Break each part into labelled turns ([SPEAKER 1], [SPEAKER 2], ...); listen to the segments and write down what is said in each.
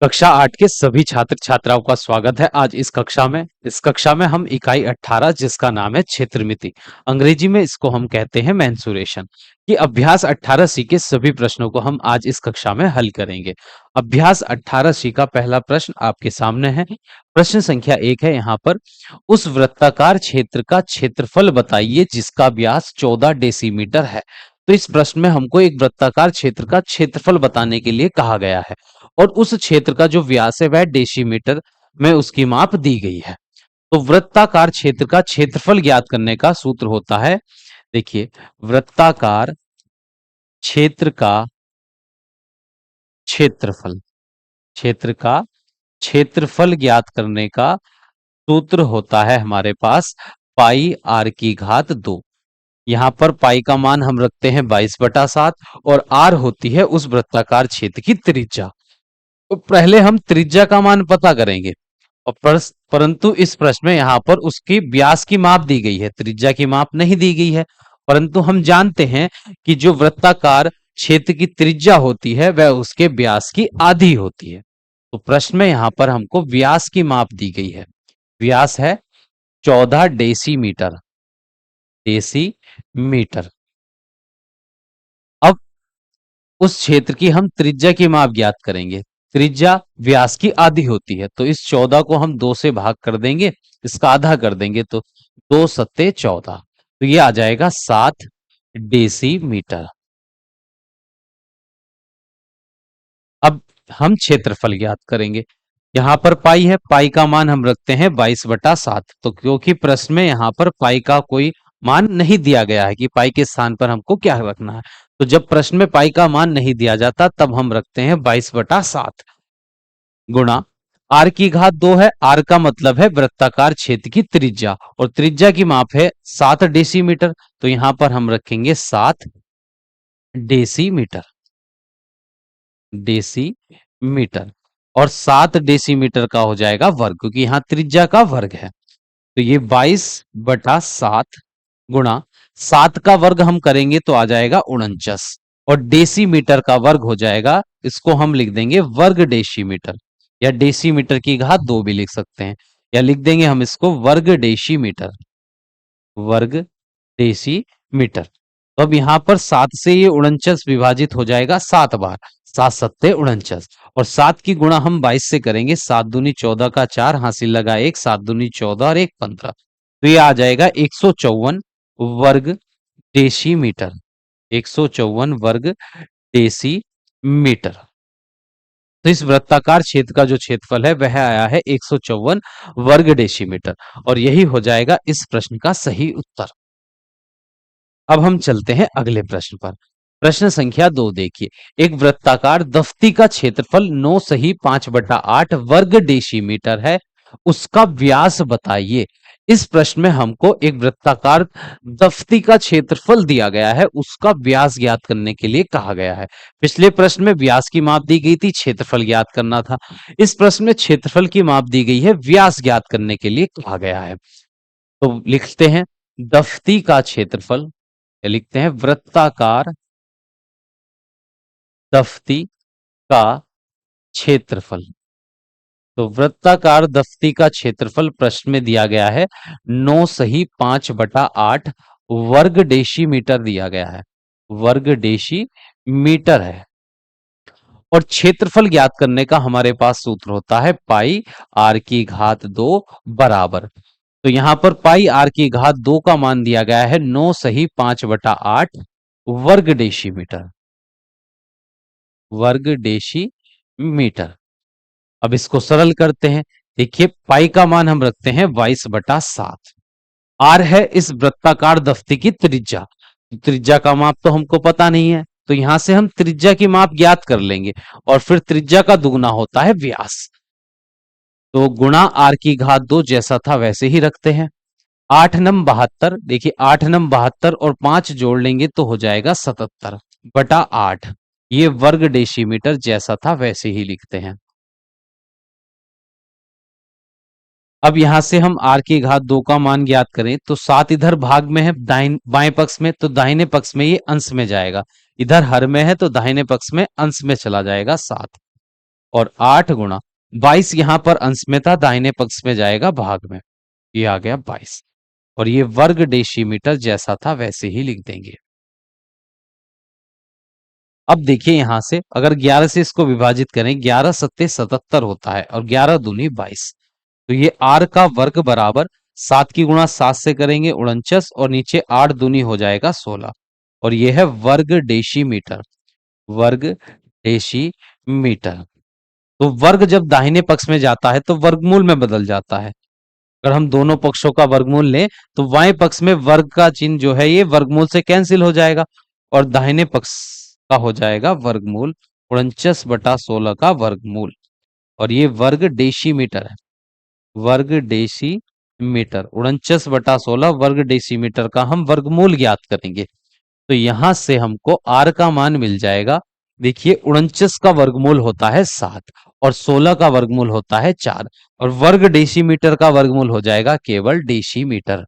[SPEAKER 1] कक्षा 8 के सभी छात्र छात्राओं का स्वागत है आज इस कक्षा में हम इकाई 18 जिसका नाम है क्षेत्रमिति, अंग्रेजी में इसको हम कहते हैं मेंसुरेशन कि अभ्यास 18 सी के सभी प्रश्नों को हम आज इस कक्षा में हल करेंगे। अभ्यास 18 सी का पहला प्रश्न आपके सामने है। प्रश्न संख्या 1 है यहाँ पर, उस वृत्ताकार क्षेत्र का क्षेत्रफल बताइए जिसका व्यास 14 डेसीमीटर है। तो इस प्रश्न में हमको एक वृत्ताकार क्षेत्र का क्षेत्रफल बताने के लिए कहा गया है और उस क्षेत्र का जो व्यास है वह डेसीमीटर में उसकी माप दी गई है। तो वृत्ताकार क्षेत्र का क्षेत्रफल ज्ञात करने का सूत्र होता है, देखिए, वृत्ताकार क्षेत्र का क्षेत्रफल क्षेत्र का क्षेत्रफल ज्ञात करने का सूत्र होता है हमारे पास पाई आर की घात 2। यहाँ पर पाई का मान हम रखते हैं 22/7 और आर होती है उस वृत्ताकार क्षेत्र की त्रिज्या। तो पहले हम त्रिज्या का मान पता करेंगे और परंतु इस प्रश्न में यहाँ पर उसकी व्यास की माप दी गई है, त्रिज्या की माप नहीं दी गई है। परंतु हम जानते हैं कि जो वृत्ताकार क्षेत्र की त्रिज्या होती है वह उसके व्यास की आधी होती है। तो प्रश्न में यहाँ पर हमको व्यास की माप दी गई है, व्यास है 14 डेसीमीटर। डेसीमीटर। अब उस क्षेत्र की हम त्रिज्या की माप ज्ञात करेंगे। त्रिज्या व्यास की आधी होती है, तो इस 14 को हम 2 से भाग कर देंगे, इसका आधा कर देंगे तो 2 सत्ते 14, तो ये आ जाएगा 7 डेसीमीटर। अब हम क्षेत्रफल ज्ञात करेंगे। यहाँ पर पाई है, पाई का मान हम रखते हैं 22/7। तो क्योंकि प्रश्न में यहाँ पर पाई का कोई मान नहीं दिया गया है कि पाई के स्थान पर हमको क्या रखना है, तो जब प्रश्न में पाई का मान नहीं दिया जाता तब हम रखते हैं 22/7 गुणा आर की घात 2 है। आर का मतलब है वृत्ताकार क्षेत्र की त्रिज्या और त्रिज्या की माप है 7 डेसीमीटर, तो यहां पर हम रखेंगे 7 डेसीमीटर। डेसीमीटर और 7 डेसीमीटर का हो जाएगा वर्ग, क्योंकि यहां त्रिज्या का वर्ग है। तो ये 22/7 गुणा 7 का वर्ग हम करेंगे तो आ जाएगा 49 और डेसीमीटर का वर्ग हो जाएगा, इसको हम लिख देंगे वर्ग डेसीमीटर या डेसीमीटर की घात 2 भी लिख सकते हैं, या लिख देंगे हम इसको वर्ग डेसीमीटर। वर्ग डेसीमीटर। तो अब यहां पर 7 से ये 49 विभाजित हो जाएगा 7 बार, 7 सत्ते 49 और 7 की गुणा हम 22 से करेंगे, 7 दूनी 14 का 4 हासिल लगा 1, 7 दूनी 14 और 1 15, तो ये आ जाएगा 154 वर्ग डेसीमीटर। 154 वर्ग डेसीमीटर। तो इस वृत्ताकार क्षेत्र का जो क्षेत्रफल है वह आया है 154 वर्ग डेसीमीटर और यही हो जाएगा इस प्रश्न का सही उत्तर। अब हम चलते हैं अगले प्रश्न पर। प्रश्न संख्या 2 देखिए, एक वृत्ताकार दफ्ती का क्षेत्रफल 9 सही 5/8 वर्ग डेसीमीटर है, उसका व्यास बताइए। इस प्रश्न में हमको एक वृत्ताकार दफ्ती का क्षेत्रफल दिया गया है, उसका व्यास ज्ञात करने के लिए कहा गया है। पिछले प्रश्न में व्यास की माप दी गई थी, क्षेत्रफल ज्ञात करना था। इस प्रश्न में क्षेत्रफल की माप दी गई है, व्यास ज्ञात करने के लिए कहा गया है। तो लिखते हैं दफ्ती का क्षेत्रफल, लिखते हैं वृत्ताकार दफ्ती का क्षेत्रफल। तो वृत्ताकार दफ्ती का क्षेत्रफल प्रश्न में दिया गया है 9 सही 5/8 वर्ग डेसीमीटर दिया गया है, वर्ग डेसीमीटर है। और क्षेत्रफल ज्ञात करने का हमारे पास सूत्र होता है पाई आर की घात 2 बराबर। तो यहां पर पाई आर की घात 2 का मान दिया गया है 9 सही 5/8 वर्ग डेसीमीटर। वर्ग डेसीमीटर। अब इसको सरल करते हैं, देखिए पाई का मान हम रखते हैं 22/7। आर है इस वृत्ताकार दफ्ती की त्रिज्या, त्रिज्या का माप तो हमको पता नहीं है, तो यहां से हम त्रिज्या की माप ज्ञात कर लेंगे और फिर त्रिज्या का दुगना होता है व्यास, तो गुणा आर की घात 2 जैसा था वैसे ही रखते हैं। 8 नम 72, देखिए 8 नम 72 और 5 जोड़ लेंगे तो हो जाएगा 77/8। ये वर्ग डेसीमीटर जैसा था वैसे ही लिखते हैं। अब यहां से हम आर की घात 2 का मान ज्ञात करें तो 7 इधर भाग में है बाएं पक्ष में, तो दाहिने पक्ष में ये अंश में जाएगा, इधर हर में है तो दाहिने पक्ष में अंश में चला जाएगा 7। और 8 गुणा 22 यहां पर अंश में था, दाहिने पक्ष में जाएगा भाग में, ये आ गया 22। और ये वर्ग डेसीमीटर जैसा था वैसे ही लिख देंगे। अब देखिए यहां से अगर 11 से इसको विभाजित करें, 11 सत्ते 77 होता है और 11 दूनी 22, तो ये आर का वर्ग बराबर 7 की गुणा 7 से करेंगे 49 और नीचे 8 दूनी हो जाएगा 16 और ये है वर्ग डेसीमीटर। वर्ग डेसीमीटर। तो वर्ग जब दाहिने पक्ष में जाता है तो वर्गमूल में बदल जाता है। अगर हम दोनों पक्षों का वर्गमूल लें तो बाएं पक्ष में वर्ग का चिन्ह जो है ये वर्गमूल से कैंसिल हो जाएगा और दाहिने पक्ष का हो जाएगा वर्गमूल 49/16 का वर्गमूल और ये वर्ग डेसीमीटर है। वर्ग डेसीमीटर 49/16 वर्ग डेसीमीटर का हम वर्गमूल ज्ञात करेंगे। तो यहां से हमको आर का मान मिल जाएगा। देखिए 49 का वर्गमूल होता है 7 और 16 का वर्गमूल होता है 4 और वर्ग डेसीमीटर का वर्गमूल हो जाएगा केवल डेसीमीटर।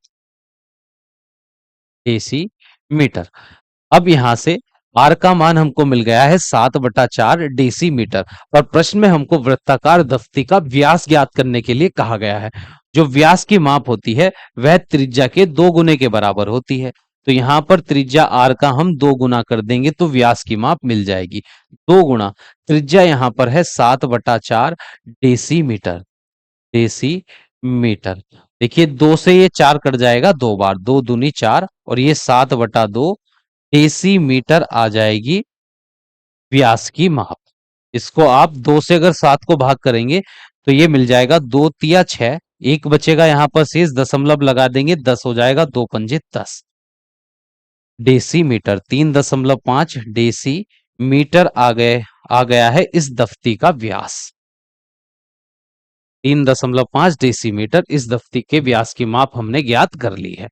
[SPEAKER 1] डेसीमीटर। अब यहां से आर का मान हमको मिल गया है 7/4 डेसीमीटर और प्रश्न में हमको वृत्ताकार दफ्ती का व्यास ज्ञात करने के लिए कहा गया है। जो व्यास की माप होती है वह त्रिज्या के 2 गुने के बराबर होती है। तो यहां पर त्रिज्या आर का हम 2 गुना कर देंगे तो व्यास की माप मिल जाएगी। 2 गुना त्रिज्या यहां पर है 7/4 डेसीमीटर। डेसीमीटर। देखिए 2 से ये 4 कट जाएगा 2 बार, 2 दूनी 4 और ये 7/2 डेसीमीटर आ जाएगी व्यास की माप। इसको आप 2 से अगर 7 को भाग करेंगे तो ये मिल जाएगा 2 तिया 6, एक बचेगा यहां पर शेष, दशमलव लगा देंगे 10 हो जाएगा, 2 पंजे 10 डेसीमीटर। 3.5 डेसी मीटर आ गया है इस दफ्ती का व्यास। 3.5 डेसीमीटर इस दफ्ती के व्यास की माप हमने ज्ञात कर ली है।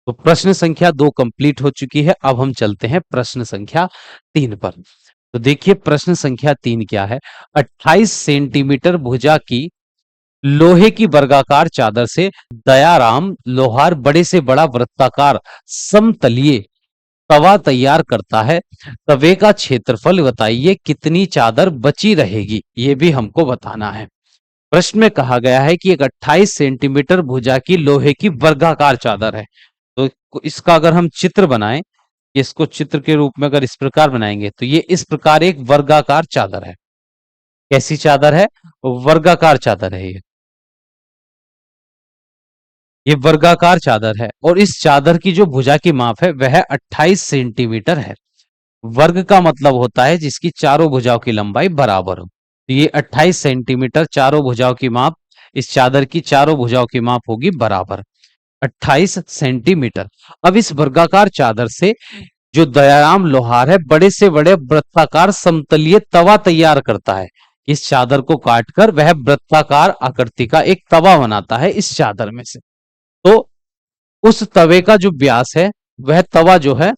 [SPEAKER 1] तो प्रश्न संख्या 2 कंप्लीट हो चुकी है। अब हम चलते हैं प्रश्न संख्या 3 पर। तो देखिए प्रश्न संख्या 3 क्या है। 28 सेंटीमीटर भुजा की लोहे की वर्गाकार चादर से दयाराम लोहार बड़े से बड़ा वृत्ताकार समतलीय तवा तैयार करता है। तवे का क्षेत्रफल बताइए, कितनी चादर बची रहेगी, ये भी हमको बताना है। प्रश्न में कहा गया है कि एक 28 सेंटीमीटर भुजा की लोहे की वर्गाकार चादर है। तो इसका अगर हम चित्र बनाएं, इसको चित्र के रूप में अगर इस प्रकार बनाएंगे तो ये इस प्रकार एक वर्गाकार चादर है। कैसी चादर है? वर्गाकार चादर है ये वर्गाकार चादर है और इस चादर की जो भुजा की माप है वह 28 सेंटीमीटर है। वर्ग का मतलब होता है जिसकी चारों भुजाओं की लंबाई बराबर हो। तो ये 28 सेंटीमीटर चारों भुजाओं की माप, इस चादर की चारों भुजाओं की माप होगी बराबर 28 सेंटीमीटर। अब इस वर्गाकार चादर से जो दयाराम लोहार है बड़े से बड़े वृत्ताकार समतलीय तवा तैयार करता है। इस चादर को काटकर वह वृत्ताकार आकृति का एक तवा बनाता है इस चादर में से। तो उस तवे का जो व्यास है वह तवा जो है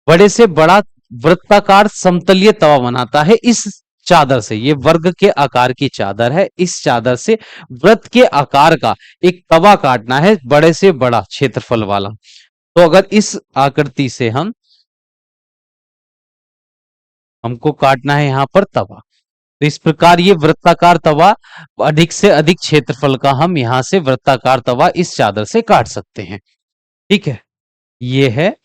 [SPEAKER 1] बड़े से बड़ा वृत्ताकार समतलीय तवा बनाता है इस चादर से। ये वर्ग के आकार की चादर है, इस चादर से वृत्त के आकार का एक तवा काटना है बड़े से बड़ा क्षेत्रफल वाला। तो अगर इस आकृति से हमको काटना है यहां पर तवा, तो इस प्रकार ये वृत्ताकार तवा अधिक से अधिक क्षेत्रफल का हम यहां से वृत्ताकार तवा इस चादर से काट सकते हैं। ठीक है, ये है,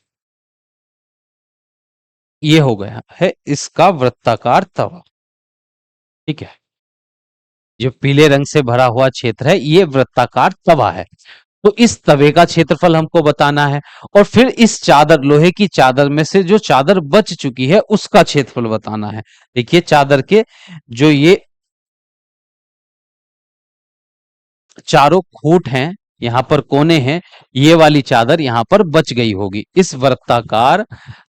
[SPEAKER 1] ये हो गया है इसका वृत्ताकार तवा। ठीक है, जो पीले रंग से भरा हुआ क्षेत्र है ये वृत्ताकार तवा है। तो इस तवे का क्षेत्रफल हमको बताना है और फिर इस चादर लोहे की चादर में से जो चादर बच चुकी है उसका क्षेत्रफल बताना है। देखिए चादर के जो ये चारों खूंट हैं, यहां पर कोने हैं, ये वाली चादर यहां पर बच गई होगी। इस वृत्ताकार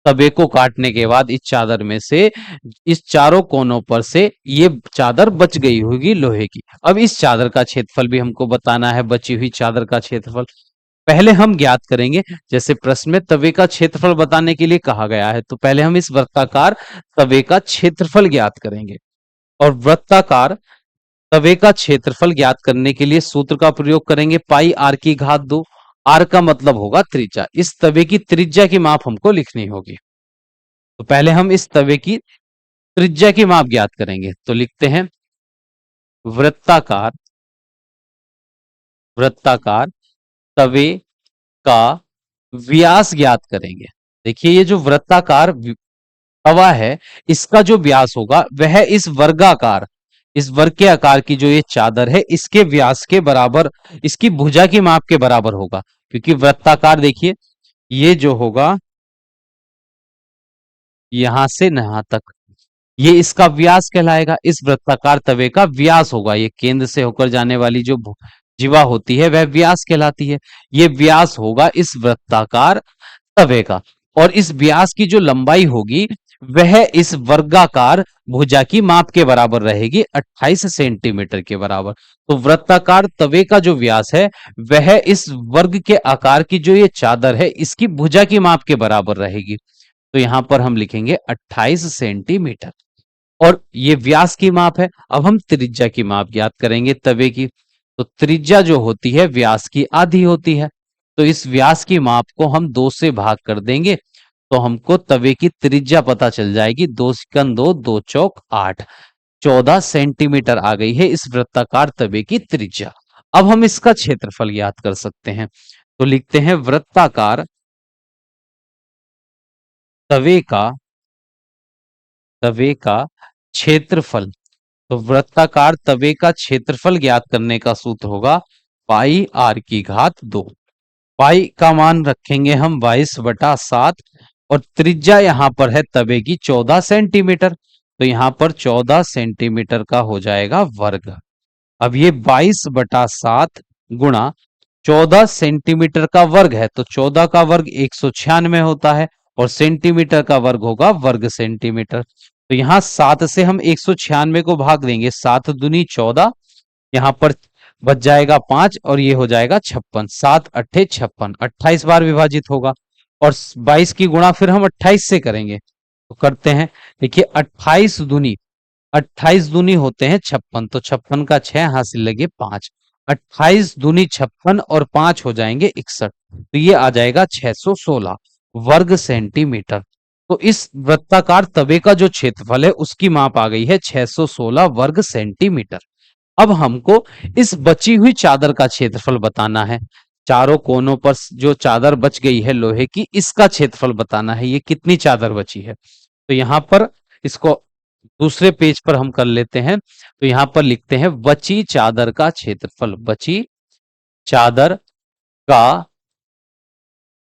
[SPEAKER 1] तवे को काटने के बाद इस चादर में से इस चारों कोनों पर से ये चादर बच गई होगी लोहे की। अब इस चादर का क्षेत्रफल भी हमको बताना है, बची हुई चादर का क्षेत्रफल पहले हम ज्ञात करेंगे। जैसे प्रश्न में तवे का क्षेत्रफल बताने के लिए कहा गया है तो पहले हम इस वृत्ताकार तवे का क्षेत्रफल ज्ञात करेंगे और वृत्ताकार तवे का क्षेत्रफल ज्ञात करने के लिए सूत्र का प्रयोग करेंगे, पाई आर की घात 2। आर का मतलब होगा त्रिज्या। इस तवे की त्रिज्या की माप हमको लिखनी होगी। तो पहले हम इस तवे की त्रिज्या की माप ज्ञात करेंगे। तो लिखते हैं वृत्ताकार वृत्ताकार तवे का व्यास ज्ञात करेंगे। देखिए ये जो वृत्ताकार तवा है, इसका जो व्यास होगा वह इस वर्ग के आकार की जो ये चादर है इसके व्यास के बराबर, इसकी भुजा की माप के बराबर होगा। क्योंकि वृत्ताकार देखिए ये जो होगा यहां से यहां तक, ये इसका व्यास कहलाएगा। इस वृत्ताकार तवे का व्यास होगा, ये केंद्र से होकर जाने वाली जो जीवा होती है वह व्यास कहलाती है। ये व्यास होगा इस वृत्ताकार तवे का। और इस व्यास की जो लंबाई होगी वह इस वर्गाकार भुजा की माप के बराबर रहेगी, 28 सेंटीमीटर के बराबर। तो वृत्ताकार तवे का जो व्यास है वह इस वर्ग के आकार की जो ये चादर है इसकी भुजा की माप के बराबर रहेगी। तो यहां पर हम लिखेंगे 28 सेंटीमीटर। और ये व्यास की माप है। अब हम त्रिज्या की माप ज्ञात करेंगे तवे की। तो त्रिज्या जो होती है व्यास की आधी होती है। तो इस व्यास की माप को हम 2 से भाग कर देंगे तो हमको तवे की त्रिज्या पता चल जाएगी। 2 सिकन 2, 2 चौक 8, 14 सेंटीमीटर आ गई है इस वृत्ताकार तवे की त्रिज्या। अब हम इसका क्षेत्रफल ज्ञात कर सकते हैं। तो लिखते हैं वृत्ताकार तवे का तवे का क्षेत्रफल। तो वृत्ताकार तवे का क्षेत्रफल ज्ञात करने का सूत्र होगा पाई आर की घात 2। पाई का मान रखेंगे हम 22/7 और त्रिज्या यहां पर है तवे की 14 सेंटीमीटर। तो यहां पर 14 सेंटीमीटर का हो जाएगा वर्ग। अब ये 22/7 गुणा 14 सेंटीमीटर का वर्ग है, तो 14 का वर्ग 196 होता है और सेंटीमीटर का वर्ग होगा वर्ग सेंटीमीटर। तो यहां 7 से हम 196 को भाग देंगे, 7 दूनी 14, यहां पर बच जाएगा 5 और ये हो जाएगा 56। 7 अट्ठे 56, 28 बार विभाजित होगा। और 22 की गुणा फिर हम 28 से करेंगे, तो करते हैं। देखिए 28 दूनी होते हैं 56, तो 56 का 6 हासिल लगे 5, 28 दूनी 56 और 5 हो जाएंगे 61। तो ये आ जाएगा 616 वर्ग सेंटीमीटर। तो इस वृत्ताकार तवे का जो क्षेत्रफल है उसकी माप आ गई है 616 वर्ग सेंटीमीटर। अब हमको इस बची हुई चादर का क्षेत्रफल बताना है। चारों कोनों पर जो चादर बच गई है लोहे की, इसका क्षेत्रफल बताना है, ये कितनी चादर बची है। तो यहां पर इसको दूसरे पेज पर हम कर लेते हैं। तो यहां पर लिखते हैं बची चादर का क्षेत्रफल। बची चादर का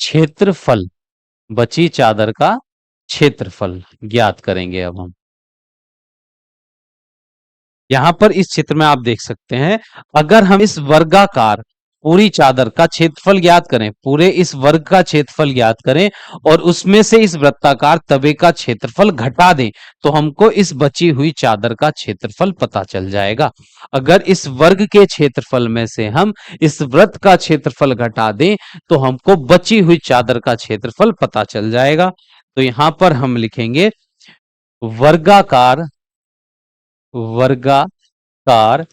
[SPEAKER 1] क्षेत्रफल, बची चादर का क्षेत्रफल ज्ञात करेंगे अब हम। यहां पर इस चित्र में आप देख सकते हैं, अगर हम इस वर्गाकार पूरी चादर का क्षेत्रफल ज्ञात करें, पूरे इस वर्ग का क्षेत्रफल ज्ञात करें और उसमें से इस वृत्ताकार तवे का क्षेत्रफल घटा दें, तो हमको इस बची हुई चादर का क्षेत्रफल पता चल जाएगा। अगर इस वर्ग के क्षेत्रफल में से हम इस वृत्त का क्षेत्रफल घटा दें तो हमको बची हुई चादर का क्षेत्रफल पता चल जाएगा। तो यहां पर हम लिखेंगे वर्गाकार वर्गाकार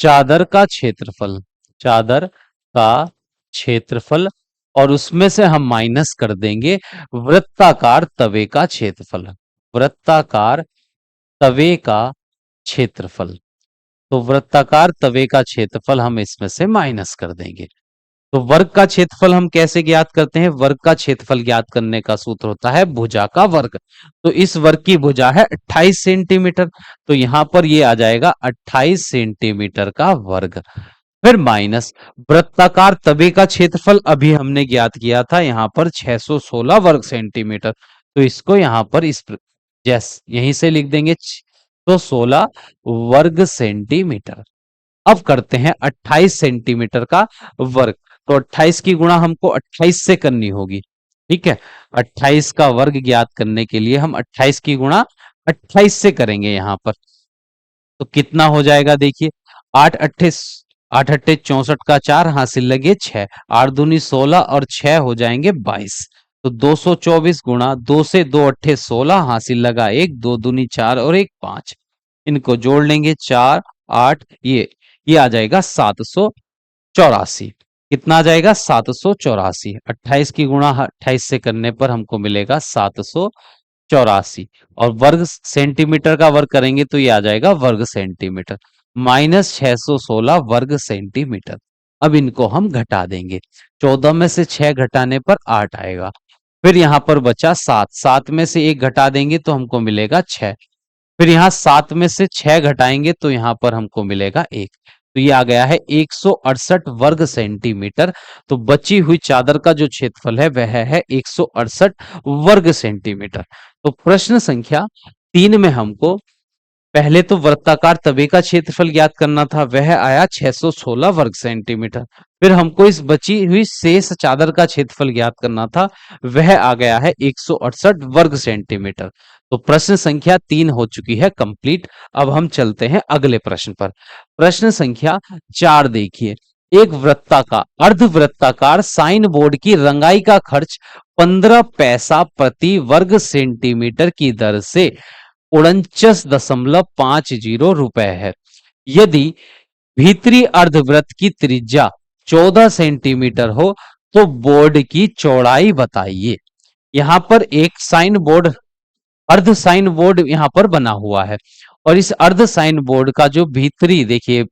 [SPEAKER 1] चादर का क्षेत्रफल, चादर का क्षेत्रफल, और उसमें से हम माइनस कर देंगे वृत्ताकार तवे का क्षेत्रफल। वृत्ताकार तवे का क्षेत्रफल, तो वृत्ताकार तवे का क्षेत्रफल हम इसमें से माइनस कर देंगे। तो वर्ग का क्षेत्रफल हम कैसे ज्ञात करते हैं? वर्ग का क्षेत्रफल ज्ञात करने का सूत्र होता है भुजा का वर्ग। तो इस वर्ग की भुजा है 28 सेंटीमीटर, तो यहां पर ये आ जाएगा 28 सेंटीमीटर का वर्ग। फिर माइनस वृत्ताकार तवे का क्षेत्रफल अभी हमने ज्ञात किया था यहां पर 616 वर्ग सेंटीमीटर। तो इसको यहां पर यहीं से लिख देंगे 616 वर्ग सेंटीमीटर। अब करते हैं 28 सेंटीमीटर का वर्ग। तो 28 की गुणा हमको 28 से करनी होगी। ठीक है, 28 का वर्ग ज्ञात करने के लिए हम 28 की गुणा 28 से करेंगे यहां पर। तो कितना हो जाएगा देखिए, 8 अट्ठे 64 का 4 हासिल लगे 6, 8 दूनी 16 और 6 हो जाएंगे 22। तो 224 गुणा 2 से 2 अट्ठे 16 हासिल लगा 1, 2 दूनी 4 और 1 5। इनको जोड़ लेंगे 4 8, ये आ जाएगा 784। कितना आ जाएगा? 784। 28 की गुणा 28 से करने पर हमको मिलेगा 784। 84। और वर्ग सेंटीमीटर का वर्ग करेंगे तो ये आ जाएगा वर्ग सेंटीमीटर, माइनस 616 वर्ग सेंटीमीटर। अब इनको हम घटा देंगे, 14 में से 6 घटाने पर 8 आएगा। फिर यहाँ पर बचा 7, 7 में से 1 घटा देंगे तो हमको मिलेगा 6। फिर यहाँ 7 में से 6 घटाएंगे तो यहाँ पर हमको मिलेगा 1। तो ये आ गया है 168 वर्ग सेंटीमीटर। तो बची हुई चादर का जो क्षेत्रफल है वह है 168 वर्ग सेंटीमीटर। तो प्रश्न संख्या 3 में हमको पहले तो वृत्ताकार तवे का क्षेत्रफल ज्ञात करना था, वह आया 616 वर्ग सेंटीमीटर। फिर हमको इस बची हुई शेष चादर का क्षेत्रफल ज्ञात करना था, वह आ गया है 168 वर्ग सेंटीमीटर। तो प्रश्न संख्या 3 हो चुकी है कंप्लीट। अब हम चलते हैं अगले प्रश्न पर। प्रश्न संख्या 4 देखिए, एक वृत्ताकार अर्धवृत्ताकार साइन बोर्ड की रंगाई का खर्च 15 पैसा प्रति वर्ग सेंटीमीटर की दर से 49.50 रुपए है। यदि भीतरी अर्धवृत्त की त्रिज्या 14 सेंटीमीटर हो तो बोर्ड की चौड़ाई बताइए। यहां पर एक साइन बोर्ड, अर्ध साइन बोर्ड यहां पर बना हुआ है, और इस अर्ध साइन बोर्ड का जो भीतरी देखिए,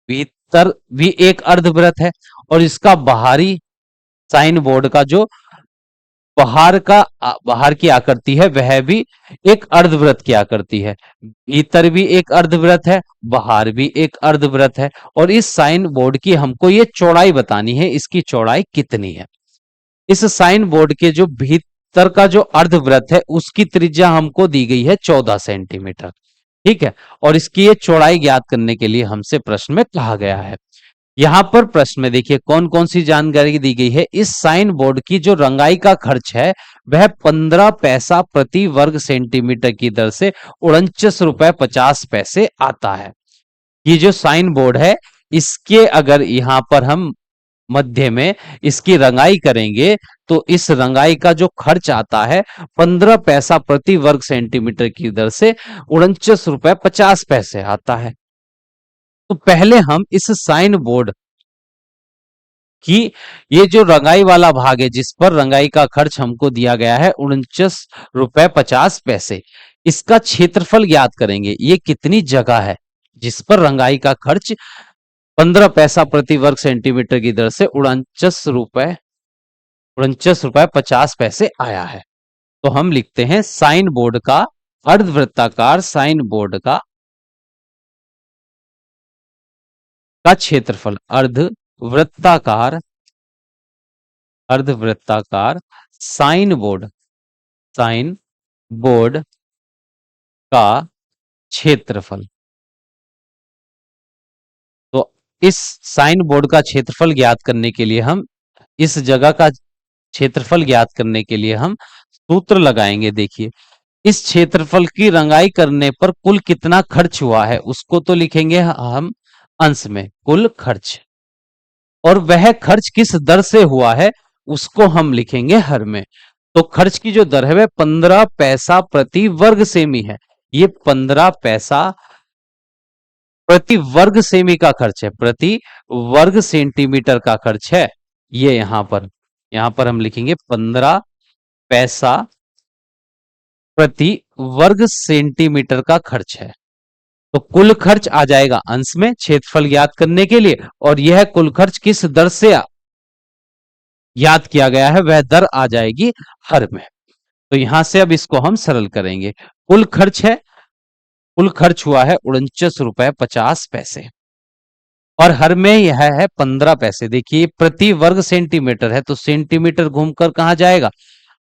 [SPEAKER 1] भीतर भी एक अर्धवृत्त है, और इसका बाहरी साइन बोर्ड का जो बाहर की आकृति है वह भी एक अर्धवृत्त की आकृति है। भीतर भी एक अर्धवृत्त है, बाहर भी एक अर्धवृत्त है, और इस साइन बोर्ड की हमको ये चौड़ाई बतानी है, इसकी चौड़ाई कितनी है। इस साइन बोर्ड के जो भीतर का जो अर्धवृत्त है उसकी त्रिज्या हमको दी गई है 14 सेंटीमीटर, ठीक है। और इसकी ये चौड़ाई ज्ञात करने के लिए हमसे प्रश्न में कहा गया है। यहां पर प्रश्न में देखिए कौन कौन सी जानकारी दी गई है। इस साइन बोर्ड की जो रंगाई का खर्च है वह 15 पैसा प्रति वर्ग सेंटीमीटर की दर से 49 रुपए 50 पैसे आता है। ये जो साइन बोर्ड है इसके अगर यहां पर हम मध्य में इसकी रंगाई करेंगे तो इस रंगाई का जो खर्च आता है 15 पैसा प्रति वर्ग सेंटीमीटर की दर से 49 रुपए 50 पैसे आता है। तो पहले हम इस साइन बोर्ड कि ये जो रंगाई वाला भाग है जिस पर रंगाई का खर्च हमको दिया गया है 49 रुपए 50 पैसे, इसका क्षेत्रफल ज्ञात करेंगे। ये कितनी जगह है जिस पर रंगाई का खर्च 15 पैसा प्रति वर्ग सेंटीमीटर की दर से 49 रुपए 50 पैसे आया है। तो हम लिखते हैं साइन बोर्ड का, अर्धवृत्ताकार साइन बोर्ड का क्षेत्रफल, अर्धवृत्ताकार साइन बोर्ड का क्षेत्रफल। तो इस साइन बोर्ड का क्षेत्रफल ज्ञात करने के लिए हम इस जगह का क्षेत्रफल ज्ञात करने के लिए हम सूत्र लगाएंगे। देखिए, इस क्षेत्रफल की रंगाई करने पर कुल कितना खर्च हुआ है उसको तो लिखेंगे हम अंश में, कुल खर्च, और वह खर्च किस दर से हुआ है उसको हम लिखेंगे हर में। तो खर्च की जो दर है वह 15 पैसा प्रति वर्ग सेमी है। ये 15 पैसा प्रति वर्ग सेमी का खर्च है, प्रति वर्ग सेंटीमीटर का खर्च है। ये यहां पर हम लिखेंगे 15 पैसा प्रति वर्ग सेंटीमीटर का खर्च है। तो कुल खर्च आ जाएगा अंश में क्षेत्रफल ज्ञात करने के लिए, और यह कुल खर्च किस दर से ज्ञात किया गया है वह दर आ जाएगी हर में। तो यहां से अब इसको हम सरल करेंगे। कुल खर्च हुआ है 49 रुपए 50 पैसे, और हर में यह है 15 पैसे। देखिए प्रति वर्ग सेंटीमीटर है तो सेंटीमीटर घूमकर कहां जाएगा,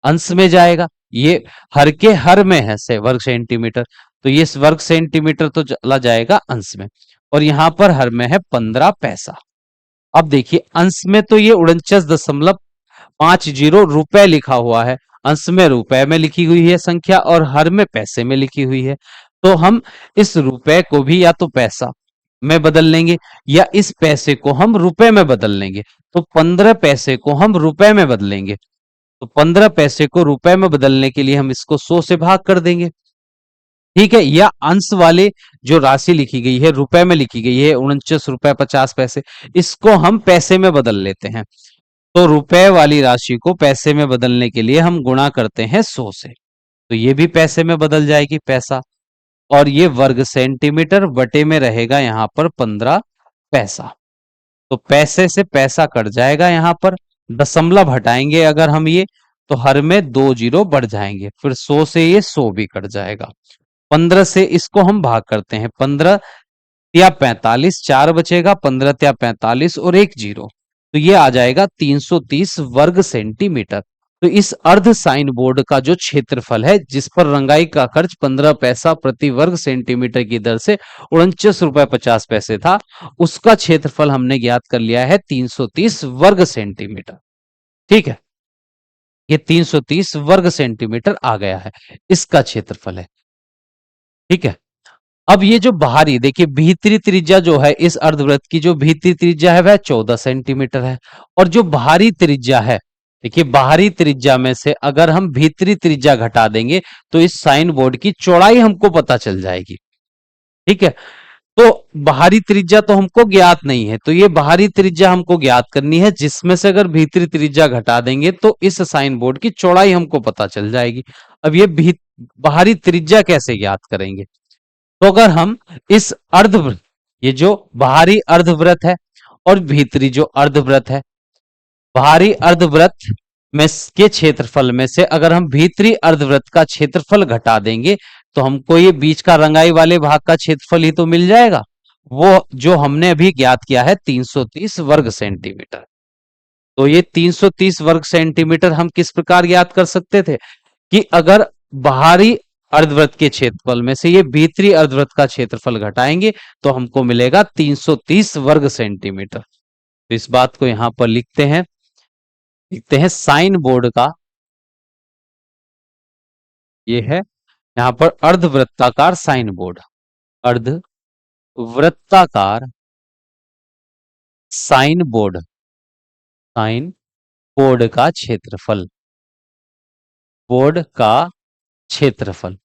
[SPEAKER 1] अंश में जाएगा। ये हर के हर में है से वर्ग सेंटीमीटर, तो ये वर्ग सेंटीमीटर तो चला जाएगा अंश में, और यहां पर हर में है 15 पैसा। अब देखिए अंश में तो ये 49.50 रुपए लिखा हुआ है, अंश में रुपए में लिखी हुई है संख्या और हर में पैसे में लिखी हुई है। तो हम इस रुपए को भी या तो पैसा में बदल लेंगे या इस पैसे को हम रुपए में बदल लेंगे। तो 15 पैसे को हम रुपए में बदलेंगे, तो 15 पैसे को रुपए में बदलने के लिए हम इसको 100 से भाग कर देंगे, ठीक है। या अंश वाले जो राशि लिखी गई है रुपए में लिखी गई है 49 रुपए 50 पैसे, इसको हम पैसे में बदल लेते हैं। तो रुपए वाली राशि को पैसे में बदलने के लिए हम गुणा करते हैं 100 से। तो ये भी पैसे में बदल जाएगी पैसा, और ये वर्ग सेंटीमीटर बटे में रहेगा यहाँ पर 15 पैसा। तो पैसे से पैसा कट जाएगा, यहाँ पर दशमलव हटाएंगे अगर हम ये, तो हर में 2 जीरो बढ़ जाएंगे, फिर 100 से ये 100 भी कट जाएगा। 15 से इसको हम भाग करते हैं, 15 या 45, 4 बचेगा, 15 या 45 और एक जीरो, तो ये आ जाएगा 330 वर्ग सेंटीमीटर। तो इस अर्ध साइन बोर्ड का जो क्षेत्रफल है, जिस पर रंगाई का खर्च 15 पैसा प्रति वर्ग सेंटीमीटर की दर से 49 रुपए 50 पैसे था, उसका क्षेत्रफल हमने ज्ञात कर लिया है 330 वर्ग सेंटीमीटर। ठीक है, ये 330 वर्ग सेंटीमीटर आ गया है, इसका क्षेत्रफल है। ठीक है, अब ये जो बाहरी, देखिए भीतरी त्रिज्या जो है इस अर्धवृत्त की, जो भीतरी त्रिज्या है वह 14 सेंटीमीटर है, और जो बाहरी त्रिज्या है, देखिए बाहरी त्रिज्या में से अगर हम भीतरी त्रिज्या घटा देंगे तो इस साइन बोर्ड की चौड़ाई हमको पता चल जाएगी। ठीक है, तो बाहरी त्रिज्या तो हमको ज्ञात नहीं है, तो ये बाहरी त्रिज्या हमको ज्ञात करनी है, जिसमें से अगर भीतरी त्रिज्या घटा देंगे तो इस साइन बोर्ड की चौड़ाई हमको पता चल जाएगी। अब ये बाहरी त्रिज्या कैसे ज्ञात करेंगे? तो अगर हम इस अर्धवृत्त, ये जो बाहरी अर्धवृत्त है और भीतरी जो अर्धवृत्त है, बाहरी अर्धवृत्त में के क्षेत्रफल में से अगर हम भीतरी अर्धवृत्त का क्षेत्रफल घटा देंगे तो हमको ये बीच का रंगाई वाले भाग का क्षेत्रफल ही तो मिल जाएगा, वो जो हमने अभी ज्ञात किया है 330 वर्ग सेंटीमीटर। तो ये 330 वर्ग सेंटीमीटर हम किस प्रकार ज्ञात कर सकते थे कि अगर बाहरी अर्धवृत्त के क्षेत्रफल में से ये भीतरी अर्धवृत्त का क्षेत्रफल घटाएंगे तो हमको मिलेगा 330 वर्ग सेंटीमीटर। तो इस बात को यहां पर लिखते हैं साइन बोर्ड का, ये है यहां पर अर्धवृत्ताकार साइन बोर्ड, अर्धवृत्ताकार साइन बोर्ड, साइन बोर्ड का क्षेत्रफल, बोर्ड का क्षेत्रफल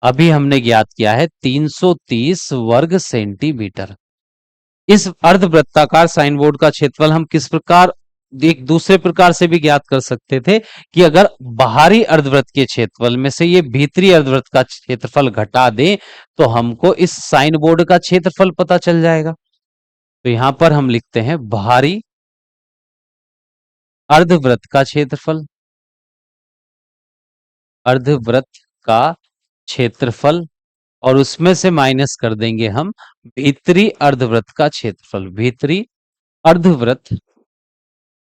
[SPEAKER 1] अभी हमने ज्ञात किया है 330 वर्ग सेंटीमीटर। इस अर्धवृत्ताकार साइन बोर्ड का क्षेत्रफल हम किस प्रकार, एक दूसरे प्रकार से भी ज्ञात कर सकते थे कि अगर बाहरी अर्धवृत्त के क्षेत्रफल में से ये भीतरी अर्धवृत्त का क्षेत्रफल घटा दें तो हमको इस साइन बोर्ड का क्षेत्रफल पता चल जाएगा। तो यहां पर हम लिखते हैं बाहरी अर्धवृत्त का क्षेत्रफल, अर्धवृत्त का क्षेत्रफल, और उसमें से माइनस कर देंगे हम भीतरी अर्धवृत्त का क्षेत्रफल, भीतरी अर्धवृत्त,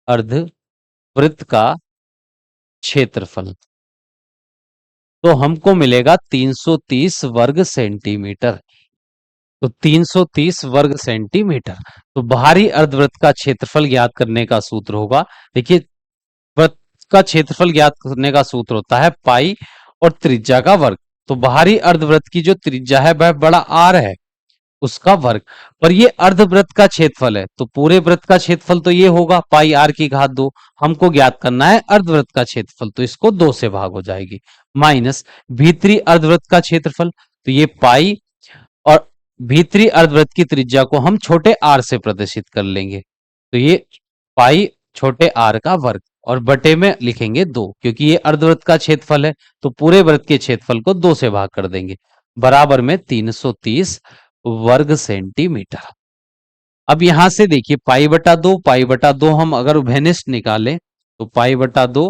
[SPEAKER 1] अर्धवृत्त का क्षेत्रफल, तो हमको मिलेगा 330 वर्ग सेंटीमीटर। तो 330 वर्ग सेंटीमीटर, तो बाहरी अर्धवृत्त का क्षेत्रफल ज्ञात करने का सूत्र होगा, देखिए वृत्त का क्षेत्रफल ज्ञात करने का सूत्र होता है पाई और त्रिज्या का वर्ग। तो बाहरी अर्धवृत्त की जो त्रिज्या है वह बड़ा आर है, उसका वर्ग, पर ये अर्धवृत्त का क्षेत्रफल है, तो पूरे वृत्त का क्षेत्रफल तो ये होगा पाई आर की घात 2, हमको ज्ञात करना है अर्धवृत्त का क्षेत्रफल, तो इसको 2 से भाग हो जाएगी, माइनस भीतरी अर्धवृत्त का क्षेत्रफल, तो ये पाई, और भीतरी अर्धवृत्त की त्रिज्या को हम छोटे आर से प्रदर्शित कर लेंगे, तो ये पाई छोटे आर का वर्ग, और बटे में लिखेंगे 2, क्योंकि ये अर्धवृत्त का क्षेत्रफल है, तो पूरे वृत्त के क्षेत्रफल को 2 से भाग कर देंगे, बराबर में 330 वर्ग सेंटीमीटर। अब यहां से देखिए पाई बटा दो हम अगर उभयनिष्ठ निकालें तो पाई बटा 2,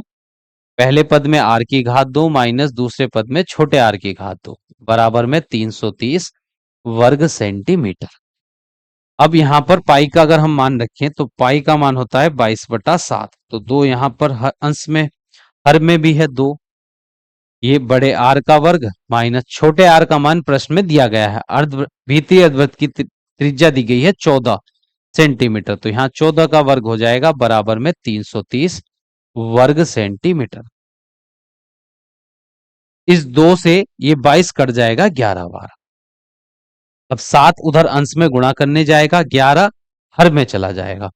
[SPEAKER 1] पहले पद में आर की घात 2 माइनस दूसरे पद में छोटे आर की घात 2, बराबर में 330 वर्ग सेंटीमीटर। अब यहां पर पाई का अगर हम मान रखें तो पाई का मान होता है 22/7, तो 2 यहां पर अंश में, हर में भी है 2, ये बड़े आर का वर्ग माइनस छोटे आर का मान प्रश्न में दिया गया है, भीतरी अर्धवृत्त की त्रिज्या दी गई है 14 सेंटीमीटर, तो यहाँ 14 का वर्ग हो जाएगा बराबर में 330 वर्ग सेंटीमीटर। इस 2 से ये 22 कट जाएगा 11 बार, अब 7 उधर अंश में गुणा करने जाएगा, 11 हर में चला जाएगा।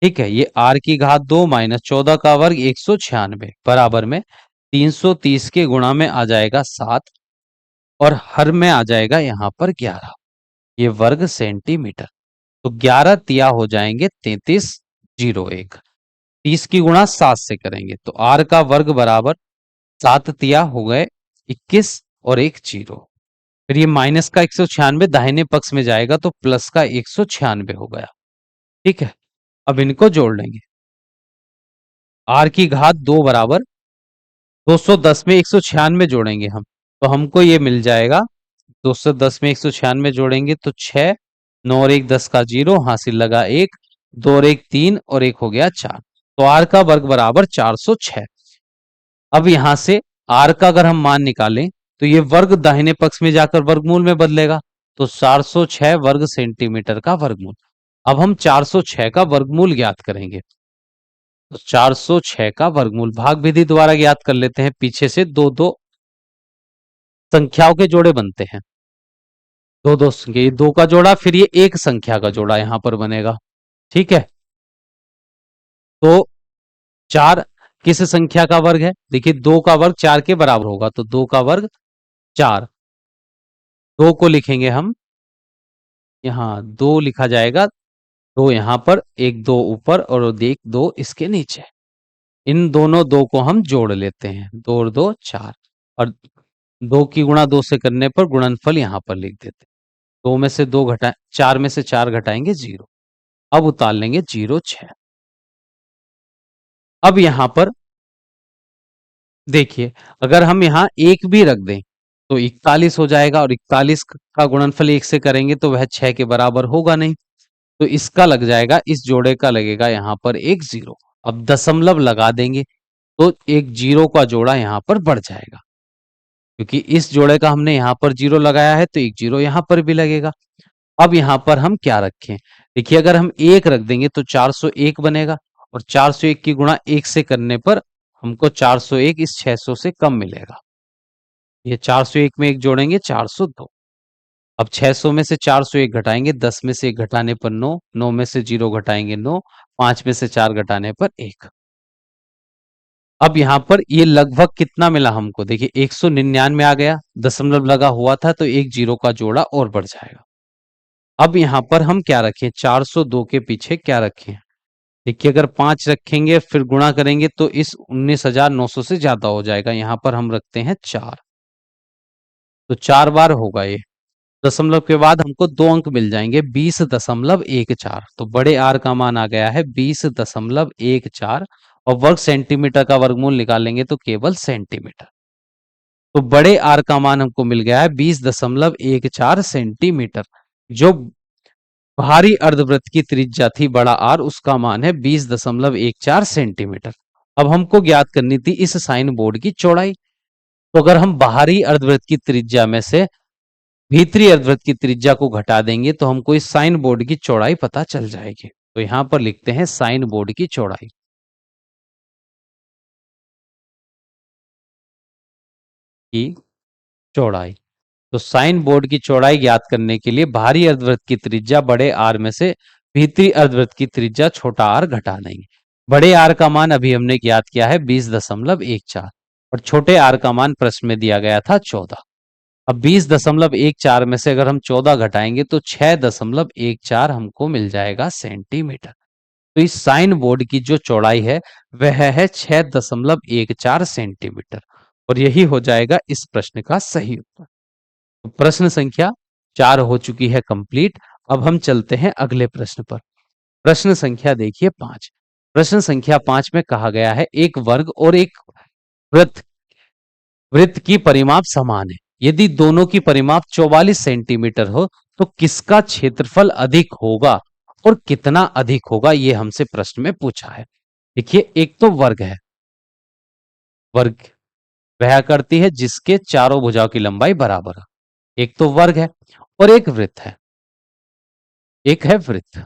[SPEAKER 1] ठीक है, ये आर की घात 2 माइनस 14 का वर्ग 196 बराबर में 330 के गुणा में आ जाएगा 7 और हर में आ जाएगा यहां पर 11, ये वर्ग सेंटीमीटर, तो 11 तिया हो जाएंगे 3301, 30 की गुणा 7 से करेंगे तो आर का वर्ग बराबर 7 तिया हो गए 21 और एक 0। फिर ये माइनस का 196 दाहिने पक्ष में जाएगा तो प्लस का 196 हो गया। ठीक है, अब इनको जोड़ लेंगे। r की घात 2 बराबर 210 में 196 जोड़ेंगे हम, तो हमको ये मिल जाएगा 210 में 196 जोड़ेंगे तो 6, 9 और 1 10 का 0, हासिल लगा 1, 2 और 1 3 और 1 हो गया 4। तो r का वर्ग बराबर 406। अब यहां से r का अगर हम मान निकालें तो ये वर्ग दाहिने पक्ष में जाकर वर्गमूल में बदलेगा, तो 406 वर्ग सेंटीमीटर का वर्गमूल। अब हम 406 का वर्गमूल ज्ञात करेंगे, तो 406 का वर्गमूल भाग विधि द्वारा ज्ञात कर लेते हैं। पीछे से दो दो संख्याओं के जोड़े बनते हैं, दो दो संख्या, ये दो का जोड़ा, फिर ये एक संख्या का जोड़ा यहां पर बनेगा। ठीक है, तो 4 किस संख्या का वर्ग है? देखिए 2 का वर्ग 4 के बराबर होगा, तो 2 का वर्ग 4। 2 को लिखेंगे हम यहां, 2 लिखा जाएगा, 2 यहां पर, एक 2 ऊपर और एक 2 इसके नीचे। इन दोनों 2 को हम जोड़ लेते हैं, 2 और 2 4, और 2 की गुणा 2 से करने पर गुणनफल यहां पर लिख देते हैं। 2 में से 2 घटा 4 में से 4 घटाएंगे 0। अब उतार लेंगे 0 6। अब यहां पर देखिए, अगर हम यहां 1 भी रख दें तो 41 हो जाएगा, और 41 का गुणनफल 1 से करेंगे तो वह 6 के बराबर होगा नहीं, तो इसका लग जाएगा, इस जोड़े का लगेगा यहां पर एक 0। अब दशमलव लगा देंगे तो एक 0 का जोड़ा यहां पर बढ़ जाएगा, क्योंकि इस जोड़े का हमने यहां पर 0 लगाया है तो एक 0 यहां पर भी लगेगा। अब यहां पर हम क्या रखें? देखिए, अगर हम 1 रख देंगे तो 401 बनेगा, और 401 की गुणा 1 से करने पर हमको 401 इस 600 से कम मिलेगा। ये 401 में 1 जोड़ेंगे 402। अब 600 में से 401 घटाएंगे, 10 में से 1 घटाने पर 9, 9 में से 0 घटाएंगे 9, 5 में से 4 घटाने पर 1। अब यहां पर ये लगभग कितना मिला हमको? देखिए 199 आ गया, दशमलव लगा हुआ था तो एक 0 का जोड़ा और बढ़ जाएगा। अब यहां पर हम क्या रखें? 402 के पीछे क्या रखें? देखिए, अगर 5 रखेंगे फिर गुणा करेंगे तो इस 19,900 से ज्यादा हो जाएगा, यहां पर हम रखते हैं 4, तो 4 बार होगा ये। दशमलव के बाद हमको 2 अंक मिल जाएंगे, 20.14। तो बड़े आर का मान आ गया है 20.14, और वर्ग सेंटीमीटर का वर्गमूल निकालेंगे तो केवल सेंटीमीटर। तो बड़े आर का मान हमको मिल गया है 20.14 सेंटीमीटर। जो भारी अर्धवृत्त की त्रिज्या थी बड़ा आर, उसका मान है 20.14 सेंटीमीटर। अब हमको ज्ञात करनी थी इस साइन बोर्ड की चौड़ाई। तो अगर हम बाहरी अर्धवृत्त की त्रिज्या में से भीतरी अर्धवृत्त की त्रिज्या को घटा देंगे तो हमको इस साइन बोर्ड की चौड़ाई पता चल जाएगी। तो यहां पर लिखते हैं साइन बोर्ड की चौड़ाई की चौड़ाई। तो साइन बोर्ड की चौड़ाई ज्ञात करने के लिए बाहरी अर्धवृत्त की त्रिज्या बड़े आर में से भीतरी अर्धवृत्त की त्रिज्या छोटा आर घटा देंगे। बड़े आर का मान अभी हमने ज्ञात किया है 20.14, और छोटे आर का मान प्रश्न में दिया गया था 14। अब 20.14 में से अगर हम 14 घटाएंगे तो 6.14 हमको मिल जाएगा सेंटीमीटर। तो इस साइन बोर्ड की जो चौड़ाई है वह है 6.14 सेंटीमीटर, और यही हो जाएगा इस प्रश्न का सही उत्तर। तो प्रश्न संख्या 4 हो चुकी है कंप्लीट। अब हम चलते हैं अगले प्रश्न पर। प्रश्न संख्या देखिए 5। प्रश्न संख्या 5 में कहा गया है एक वर्ग और एक वृत्त वृत्त की परिमाप समान है। यदि दोनों की परिमाप 44 सेंटीमीटर हो तो किसका क्षेत्रफल अधिक होगा और कितना अधिक होगा, ये हमसे प्रश्न में पूछा है। देखिए, एक तो वर्ग है, वर्ग वह करती है जिसके चारों भुजाओं की लंबाई बराबर है। एक तो वर्ग है, और एक वृत्त है, एक है वृत्त।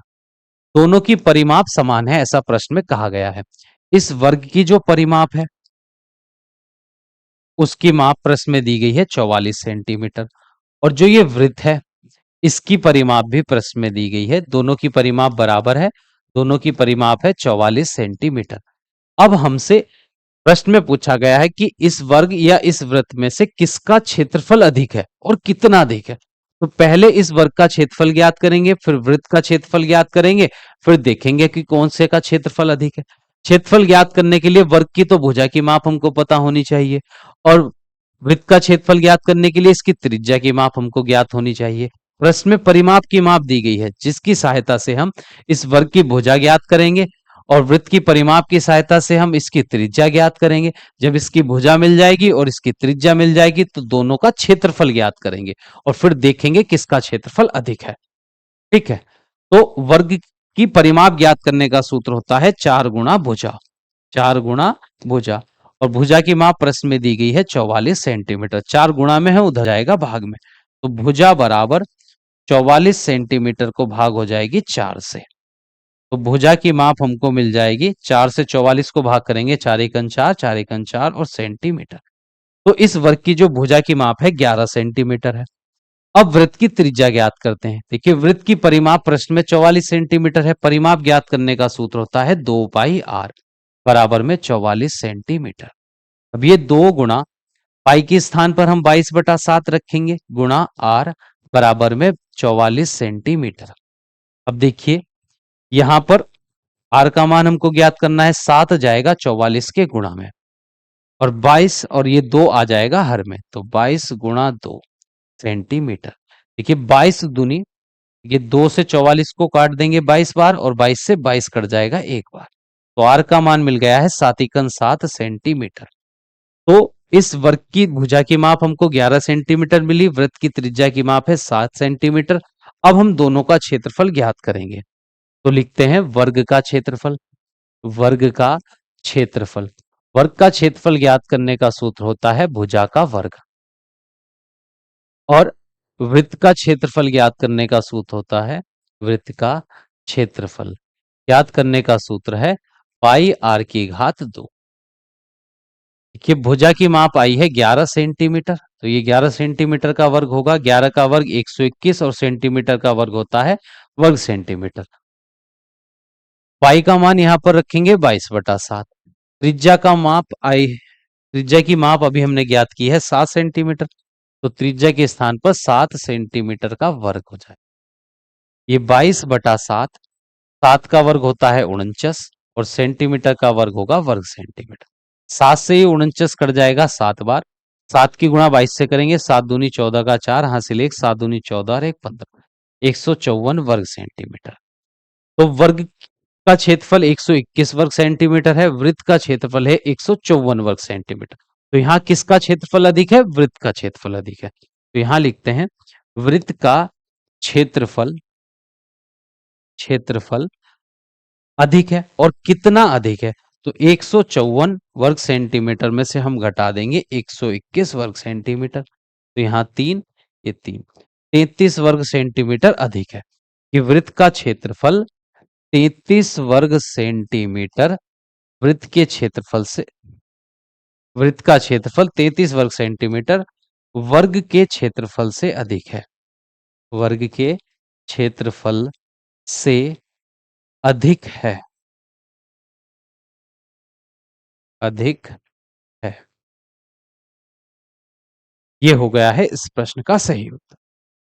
[SPEAKER 1] दोनों की परिमाप समान है, ऐसा प्रश्न में कहा गया है। इस वर्ग की जो परिमाप है उसकी माप प्रश्न में दी गई है 44 सेंटीमीटर, और जो ये वृत्त है इसकी परिमाप भी प्रश्न में दी गई है। दोनों की परिमाप बराबर है, दोनों की परिमाप है 44 सेंटीमीटर। अब हमसे प्रश्न में पूछा गया है कि इस वर्ग या इस वृत्त में से किसका क्षेत्रफल अधिक है और कितना अधिक है। तो पहले इस वर्ग का क्षेत्रफल ज्ञात करेंगे, फिर वृत्त का क्षेत्रफल ज्ञात करेंगे, फिर देखेंगे कि कौन से का क्षेत्रफल अधिक है। क्षेत्रफल ज्ञात करने के लिए वर्ग की तो भुजा की माप हमको पता होनी चाहिए, और वृत्त का क्षेत्रफल ज्ञात करने के लिए इसकी त्रिज्या की माप हमको ज्ञात होनी चाहिए। प्रश्न में परिमाप की माप दी गई है, जिसकी सहायता से हम इस वर्ग की भुजा ज्ञात करेंगे, और वृत्त की परिमाप की सहायता से हम इसकी त्रिज्या ज्ञात करेंगे। जब इसकी भुजा मिल जाएगी और इसकी त्रिज्या मिल जाएगी तो दोनों का क्षेत्रफल ज्ञात करेंगे, और फिर देखेंगे किसका क्षेत्रफल अधिक है। ठीक है, तो वर्ग की परिमाप ज्ञात करने का सूत्र होता है 4 गुणा भुजा। 4 गुणा भुजा, और भुजा की माप प्रश्न में दी गई है 44 सेंटीमीटर। 4 गुणा में है, उधर जाएगा भाग में, तो भुजा बराबर 44 सेंटीमीटर को भाग हो जाएगी 4 से। तो भुजा की माप हमको मिल जाएगी, 4 से 44 को भाग करेंगे, 4 एकन 4, 4 एकन 4 और सेंटीमीटर। तो इस वर्ग की जो भुजा की माप है 11 सेंटीमीटर है। अब वृत्त की त्रिज्या ज्ञात करते हैं। देखिए, वृत्त की परिमाप प्रश्न में 44 सेंटीमीटर है। परिमाप ज्ञात करने का सूत्र होता है 2 पाई आर बराबर में 44 सेंटीमीटर। अब ये 2 गुणा पाई के स्थान पर हम 22/7 रखेंगे, गुणा आर बराबर में 44 सेंटीमीटर। अब देखिए, यहां पर आर का मान हमको ज्ञात करना है, 7 जाएगा 44 के गुणा में, और 22 और ये 2 आ जाएगा हर में, तो 22 गुणा 2 सेंटीमीटर। देखिए 22 दूनी, ये 2 से 44 को काट देंगे 22 बार, और 22 से 22 कट जाएगा एक बार, तो आर का मान मिल गया है 7 सेंटीमीटर। तो इस वर्ग की भुजा की माप हमको 11 सेंटीमीटर मिली, वृत्त की त्रिज्या की माप है 7 सेंटीमीटर। अब हम दोनों का क्षेत्रफल ज्ञात करेंगे, तो लिखते हैं वर्ग का क्षेत्रफल। वर्ग का क्षेत्रफल, वर्ग का क्षेत्रफल ज्ञात करने का सूत्र होता है भुजा का वर्ग, और वृत्त का क्षेत्रफल ज्ञात करने का सूत्र होता है वृत्त का क्षेत्रफल। ज्ञात करने का सूत्र है पाई आर की घात 2। देखिए, भुजा की माप आई है 11 सेंटीमीटर, तो ये 11 सेंटीमीटर का वर्ग होगा। 11 का वर्ग 121, और सेंटीमीटर का वर्ग होता है वर्ग सेंटीमीटर। पाई का मान यहां पर रखेंगे 22/7। त्रिज्या का माप आई, त्रिज्या की माप अभी हमने ज्ञात की है 7 सेंटीमीटर, तो त्रिज्या के स्थान पर 7 सेंटीमीटर का वर्ग हो जाए। ये 22/7, 7 का वर्ग होता है 49, और सेंटीमीटर का वर्ग होगा वर्ग सेंटीमीटर। 7 से ये 49 कट जाएगा 7 बार, 7 की गुणा 22 से करेंगे, 7 दूनी 14 का 4, हासिल 1, 7 दूनी 14 और 1 15, 154 वर्ग सेंटीमीटर। तो वर्ग का क्षेत्रफल 121 वर्ग सेंटीमीटर है, वृत्त का क्षेत्रफल है 154 वर्ग सेंटीमीटर। तो यहां किसका क्षेत्रफल अधिक है? वृत्त का क्षेत्रफल अधिक है। तो यहां लिखते हैं वृत्त का क्षेत्रफल, क्षेत्रफल अधिक है। और कितना अधिक है? तो 154 वर्ग सेंटीमीटर में से हम घटा देंगे 121 वर्ग सेंटीमीटर, तो यहां 3, ये 3, 33 वर्ग सेंटीमीटर अधिक है। कि वृत्त का क्षेत्रफल 33 वर्ग सेंटीमीटर वृत्त के क्षेत्रफल से, वृत्त का क्षेत्रफल 33 वर्ग सेंटीमीटर वर्ग के क्षेत्रफल से अधिक है। वर्ग के क्षेत्रफल से अधिक है, अधिक है। ये हो गया है इस प्रश्न का सही उत्तर।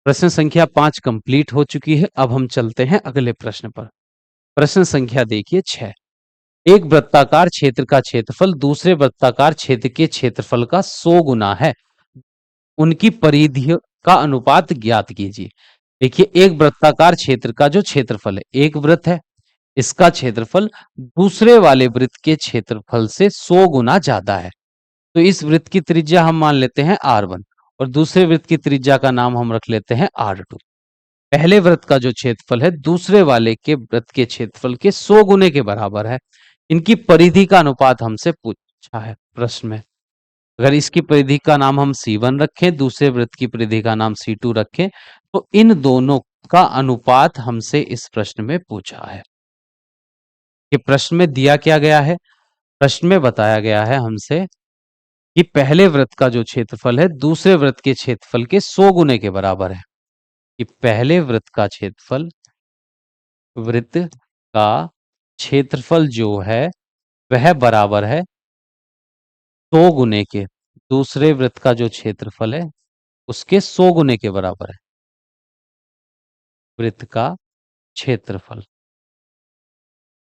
[SPEAKER 1] प्रश्न संख्या 5 कंप्लीट हो चुकी है। अब हम चलते हैं अगले प्रश्न पर। प्रश्न संख्या देखिए 6। एक वृत्ताकार क्षेत्र का क्षेत्रफल दूसरे वृत्ताकार क्षेत्र के क्षेत्रफल का 100 गुना है, उनकी परिधि का अनुपात ज्ञात कीजिए। देखिए, एक वृत्ताकार क्षेत्र का जो क्षेत्रफल है, एक वृत्त है, इसका क्षेत्रफल दूसरे वाले वृत्त के क्षेत्रफल से 100 गुना ज्यादा है। तो इस वृत्त की त्रिज्या हम मान लेते हैं R1, और दूसरे वृत्त की त्रिज्या का नाम हम रख लेते हैं R2। पहले वृत्त का जो क्षेत्रफल है दूसरे वाले के वृत्त के क्षेत्रफल के 100 गुने के बराबर है। इनकी परिधि का अनुपात हमसे पूछा है प्रश्न में। अगर इसकी परिधि का नाम हम C1 रखें, दूसरे वृत्त की परिधि का नाम C2 रखें, तो इन दोनों का अनुपात हमसे इस प्रश्न में पूछा है। कि प्रश्न में दिया क्या गया है? प्रश्न में बताया गया है हमसे कि पहले वृत्त का जो क्षेत्रफल है दूसरे वृत्त के क्षेत्रफल के 100 गुने के बराबर है। कि पहले वृत्त का क्षेत्रफल, वृत्त का क्षेत्रफल जो है वह बराबर है 100 गुने के, दूसरे वृत्त का जो क्षेत्रफल है उसके 100 गुने के बराबर है वृत्त का क्षेत्रफल।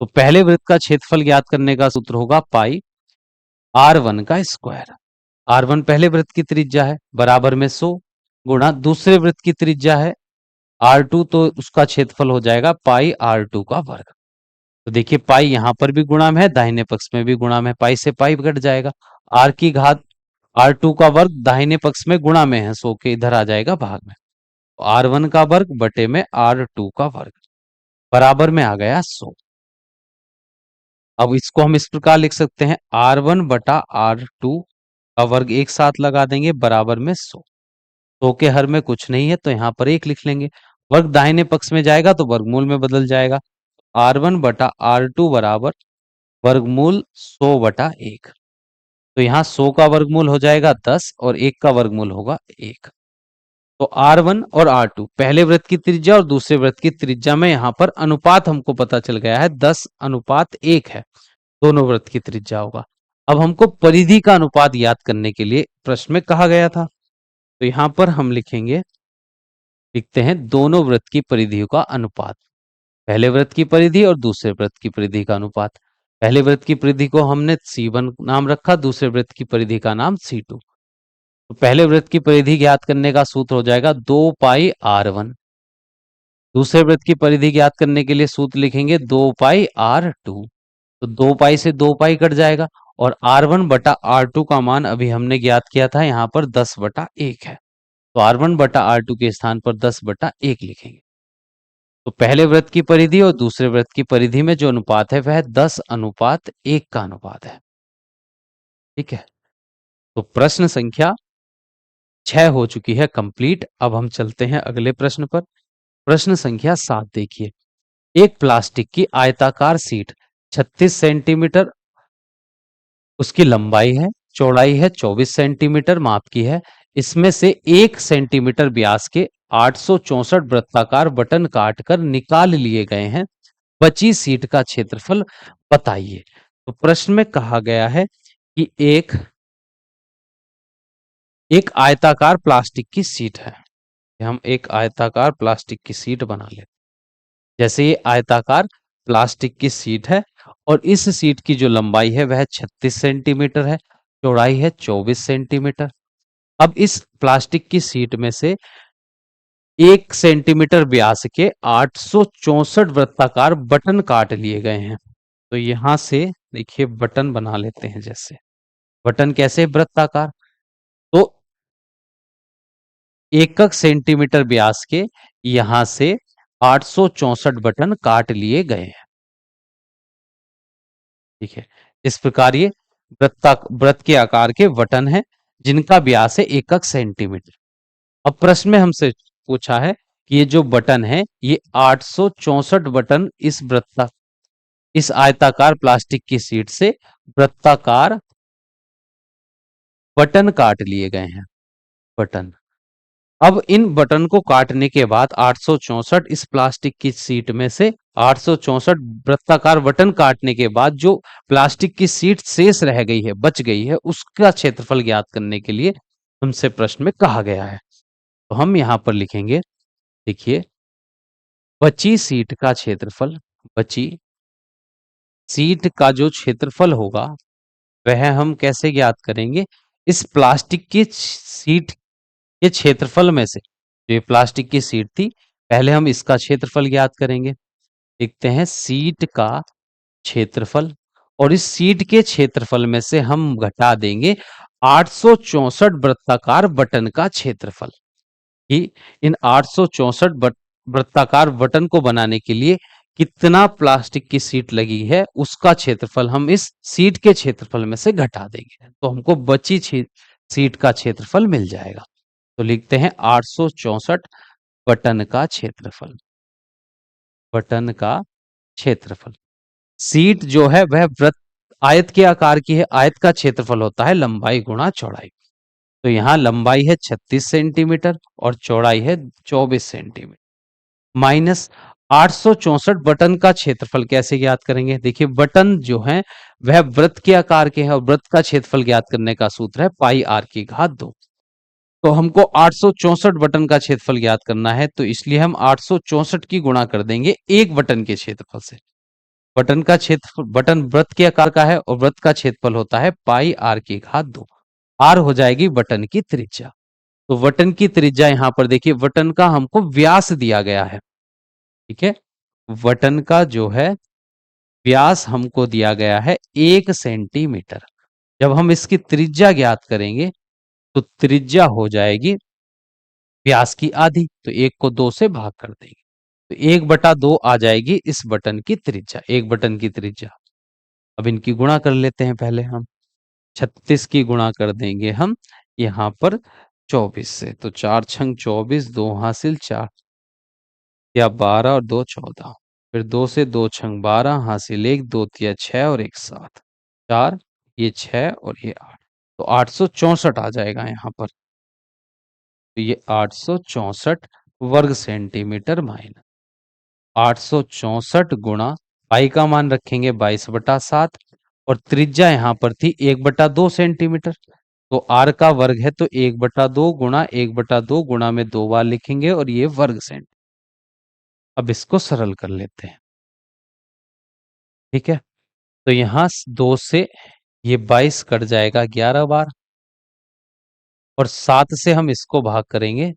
[SPEAKER 1] तो पहले वृत्त का क्षेत्रफल ज्ञात करने का सूत्र होगा पाई R1 का स्क्वायर। R1 पहले वृत्त की त्रिज्या है, बराबर में 100 गुणा दूसरे वृत्त की त्रिज्या है R2, तो उसका क्षेत्रफल हो जाएगा पाई R2 का वर्ग। तो देखिए पाई यहां पर भी गुणा में है, दाहिने पक्ष में भी गुणा में है, पाई से पाई कट जाएगा, R की घात R2 का वर्ग दाहिने पक्ष में गुणा में है, 100 के इधर आ जाएगा भाग में, तो R1 का वर्ग बटे में R2 का वर्ग बराबर में आ गया 100। अब इसको हम इस प्रकार लिख सकते हैं, R1 बटा R2 का वर्ग एक साथ लगा देंगे बराबर में 100। 100 के हर में कुछ नहीं है तो यहाँ पर एक लिख लेंगे, वर्ग दाहिने पक्ष में जाएगा तो वर्गमूल में बदल जाएगा, R1 बटा R2 बराबर वर्गमूल 100 बटा 1। तो यहाँ 100 का वर्गमूल हो जाएगा 10 और 1 का वर्गमूल होगा 1। तो R1 और R2 पहले वृत्त की त्रिज्या और दूसरे वृत्त की त्रिज्या में यहाँ पर अनुपात हमको पता चल गया है, 10:1 है, दोनों वृत्त की त्रिज्या होगा। अब हमको परिधि का अनुपात याद करने के लिए प्रश्न में कहा गया था, तो यहाँ पर हम लिखते हैं दोनों वृत्त की परिधियों का अनुपात, पहले वृत्त की परिधि और दूसरे वृत्त की परिधि का अनुपात। पहले वृत्त की परिधि को हमने C1 नाम रखा, दूसरे वृत्त की परिधि का नाम C2। तो पहले वृत्त की परिधि ज्ञात करने का सूत्र हो जाएगा 2 पाई R1, दूसरे वृत्त की परिधि ज्ञात करने के लिए सूत्र लिखेंगे 2 पाई R2। तो 2 पाई से 2 पाई कट जाएगा और R1 बटा R2 का मान अभी हमने ज्ञात किया था, यहाँ पर 10/1 है, तो R1 बटा R2 के स्थान पर 10/1 लिखेंगे। तो पहले वृत्त की परिधि और दूसरे वृत्त की परिधि में जो अनुपात है वह 10:1 का अनुपात है। ठीक है, तो प्रश्न संख्या 6 हो चुकी है कंप्लीट। अब हम चलते हैं अगले प्रश्न पर। प्रश्न संख्या 7 देखिए, एक प्लास्टिक की आयताकार सीट 36 सेंटीमीटर उसकी लंबाई है, चौड़ाई है 24 सेंटीमीटर माप की है, इसमें से 1 सेंटीमीटर व्यास के 864 वृत्ताकार बटन काटकर निकाल लिए गए हैं, बची सीट का क्षेत्रफल बताइए। तो प्रश्न में कहा गया है कि एक आयताकार प्लास्टिक की सीट है, हम एक आयताकार प्लास्टिक की सीट बना लेते, जैसे ये आयताकार प्लास्टिक की सीट है और इस सीट की जो लंबाई है वह 36 सेंटीमीटर है, चौड़ाई है 24 सेंटीमीटर। अब इस प्लास्टिक की सीट में से 1 सेंटीमीटर व्यास के 864 वृत्ताकार बटन काट लिए गए हैं। तो यहां से देखिए बटन बना लेते हैं, जैसे बटन कैसे वृत्ताकार, तो 1 सेंटीमीटर व्यास के यहां से 864 बटन काट लिए गए हैं। ठीक है, इस प्रकार ये वृत्त के आकार के बटन हैं जिनका व्यास है 1 सेंटीमीटर। अब प्रश्न में हमसे पूछा है कि ये जो बटन है ये 864 बटन इस आयताकार प्लास्टिक की सीट से वृत्ताकार बटन काट लिए गए हैं, बटन। अब इन बटन को काटने के बाद 864 इस प्लास्टिक की सीट में से 864 वृत्ताकार बटन काटने के बाद जो प्लास्टिक की सीट शेष रह गई है, बच गई है, उसका क्षेत्रफल ज्ञात करने के लिए हमसे प्रश्न में कहा गया है। तो हम यहां पर लिखेंगे, देखिए बची सीट का क्षेत्रफल, बची सीट का जो क्षेत्रफल होगा वह हम कैसे ज्ञात करेंगे, इस प्लास्टिक की सीट के क्षेत्रफल में से, जो ये प्लास्टिक की सीट थी, पहले हम इसका क्षेत्रफल ज्ञात करेंगे। देखते हैं सीट का क्षेत्रफल, और इस सीट के क्षेत्रफल में से हम घटा देंगे 864 वृत्ताकार बटन का क्षेत्रफल, कि इन 864 वृत्ताकार बटन को बनाने के लिए कितना प्लास्टिक की सीट लगी है उसका क्षेत्रफल हम इस सीट के क्षेत्रफल में से घटा देंगे, तो हमको बची सीट का क्षेत्रफल मिल जाएगा। तो लिखते हैं 864 बटन का क्षेत्रफल, बटन का क्षेत्रफल। सीट जो है वह वृत्त आयत के आकार की है, आयत का क्षेत्रफल होता है लंबाई गुणा चौड़ाई। तो यहाँ लंबाई है 36 सेंटीमीटर और चौड़ाई है 24 सेंटीमीटर, माइनस 864 बटन का क्षेत्रफल कैसे ज्ञात करेंगे। देखिए बटन जो है वह वृत्त के आकार के हैं और वृत्त का क्षेत्रफल ज्ञात करने का सूत्र है पाई r की घात 2। तो हमको 864 बटन का क्षेत्रफल ज्ञात करना है, तो इसलिए हम 864 की गुणा कर देंगे एक बटन के क्षेत्रफल से। बटन का क्षेत्रफल, बटन वृत्त के आकार का है और वृत्त का क्षेत्रफल होता है पाई r की घात 2। आर हो जाएगी बटन की त्रिज्या। तो बटन की त्रिज्या यहां पर देखिए, बटन का हमको व्यास दिया गया है, ठीक है। बटन का जो है व्यास हमको दिया गया है 1 सेंटीमीटर। जब हम इसकी त्रिज्या ज्ञात करेंगे तो त्रिज्या हो जाएगी व्यास की आधी, तो 1 को 2 से भाग कर देंगे, तो 1/2 आ जाएगी इस बटन की त्रिज्या, एक बटन की त्रिज्या। अब इनकी गुणा कर लेते हैं पहले हम। 36 की गुणा कर देंगे हम यहां पर 24 से, तो 4×6 = 24, 2 हासिल 4 या 12 और 2 14, फिर 2 से 2 × 12 हासिल 1, 2 × 6 और 1 7, 4, ये 6 और ये 8, तो 864 आ जाएगा यहाँ पर। तो ये 864 वर्ग सेंटीमीटर माइनस 864 गुणा पाई का मान रखेंगे 22/7, और त्रिज्या यहाँ पर थी 1/2 सेंटीमीटर, तो आर का वर्ग है तो 1/2 गुणा 1/2 गुणा में 2 बार लिखेंगे और ये वर्ग सेंटीमीटर। अब इसको सरल कर लेते हैं, ठीक है। तो यहां 2 से ये 22 कट जाएगा 11 बार, और 7 से हम इसको भाग करेंगे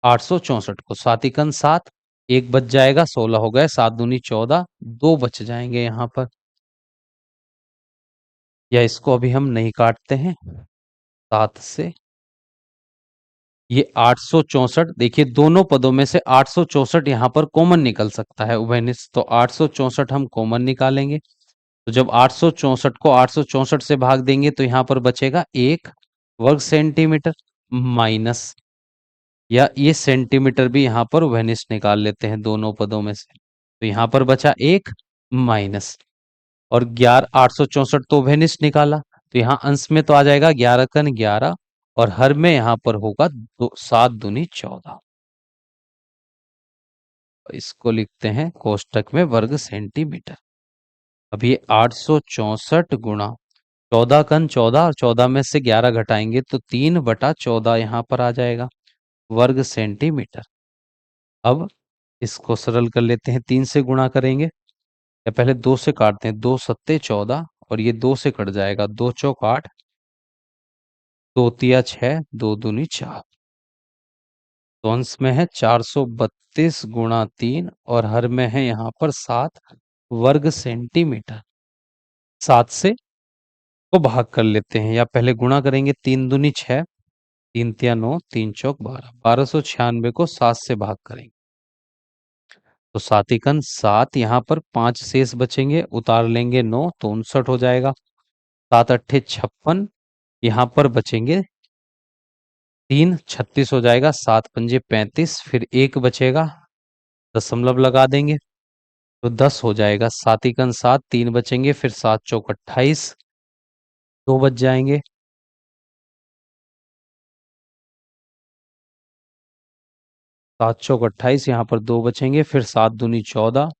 [SPEAKER 1] 864 को, 7 × 7, एक बच जाएगा, 16 हो गए, 7 दूनी 14, 2 बच जाएंगे यहां पर, या इसको अभी हम नहीं काटते हैं। 7 से ये 864, देखिए दोनों पदों में से 864 यहां पर कॉमन निकल सकता है उभयनिष्ठ, तो 864 हम कॉमन निकालेंगे। तो जब 864 को 864 से भाग देंगे तो यहां पर बचेगा 1 वर्ग सेंटीमीटर माइनस, या ये सेंटीमीटर भी यहां पर उभयनिष्ठ निकाल लेते हैं दोनों पदों में से, तो यहां पर बचा 1 माइनस, और 864 तो उभयनिष्ठ निकाला, तो यहाँ अंश में तो आ जाएगा 11 × 11, और हर में यहां पर होगा 7 दूनी 14, इसको लिखते हैं कोष्टक में वर्ग सेंटीमीटर। अब ये 864 गुणा 14 × 14, और 14 में से 11 घटाएंगे तो 3/14 यहां पर आ जाएगा वर्ग सेंटीमीटर। अब इसको सरल कर लेते हैं, 3 से गुणा करेंगे, या पहले 2 से काटते हैं, 2 × 7 = 14, और ये 2 से कट जाएगा, 2 × 4 = 8, 2 × 3 = 6, 2 दूनी 4, तो अंश में है 432 गुणा 3, और हर में है यहाँ पर 7 वर्ग सेंटीमीटर। 7 से को भाग कर लेते हैं, या पहले गुणा करेंगे, 3 दूनी 6, 3 × 3 = 9, 3 × 4 = 12, 1296 को 7 से भाग करेंगे, तो 7 × 7, यहाँ पर 5 शेष बचेंगे, उतार लेंगे 9, तो 59 हो जाएगा, 7 × 8 = 56, यहाँ पर बचेंगे 3, 36 हो जाएगा, 7 × 5 = 35, फिर 1 बचेगा, दशमलव लगा देंगे, तो 10 हो जाएगा, 7 × 7, 3 बचेंगे, फिर 7 × 4 = 28, 2 बच जाएंगे, 7 × 4 = 28, यहाँ पर 2 बचेंगे, फिर 7 दूनी 14,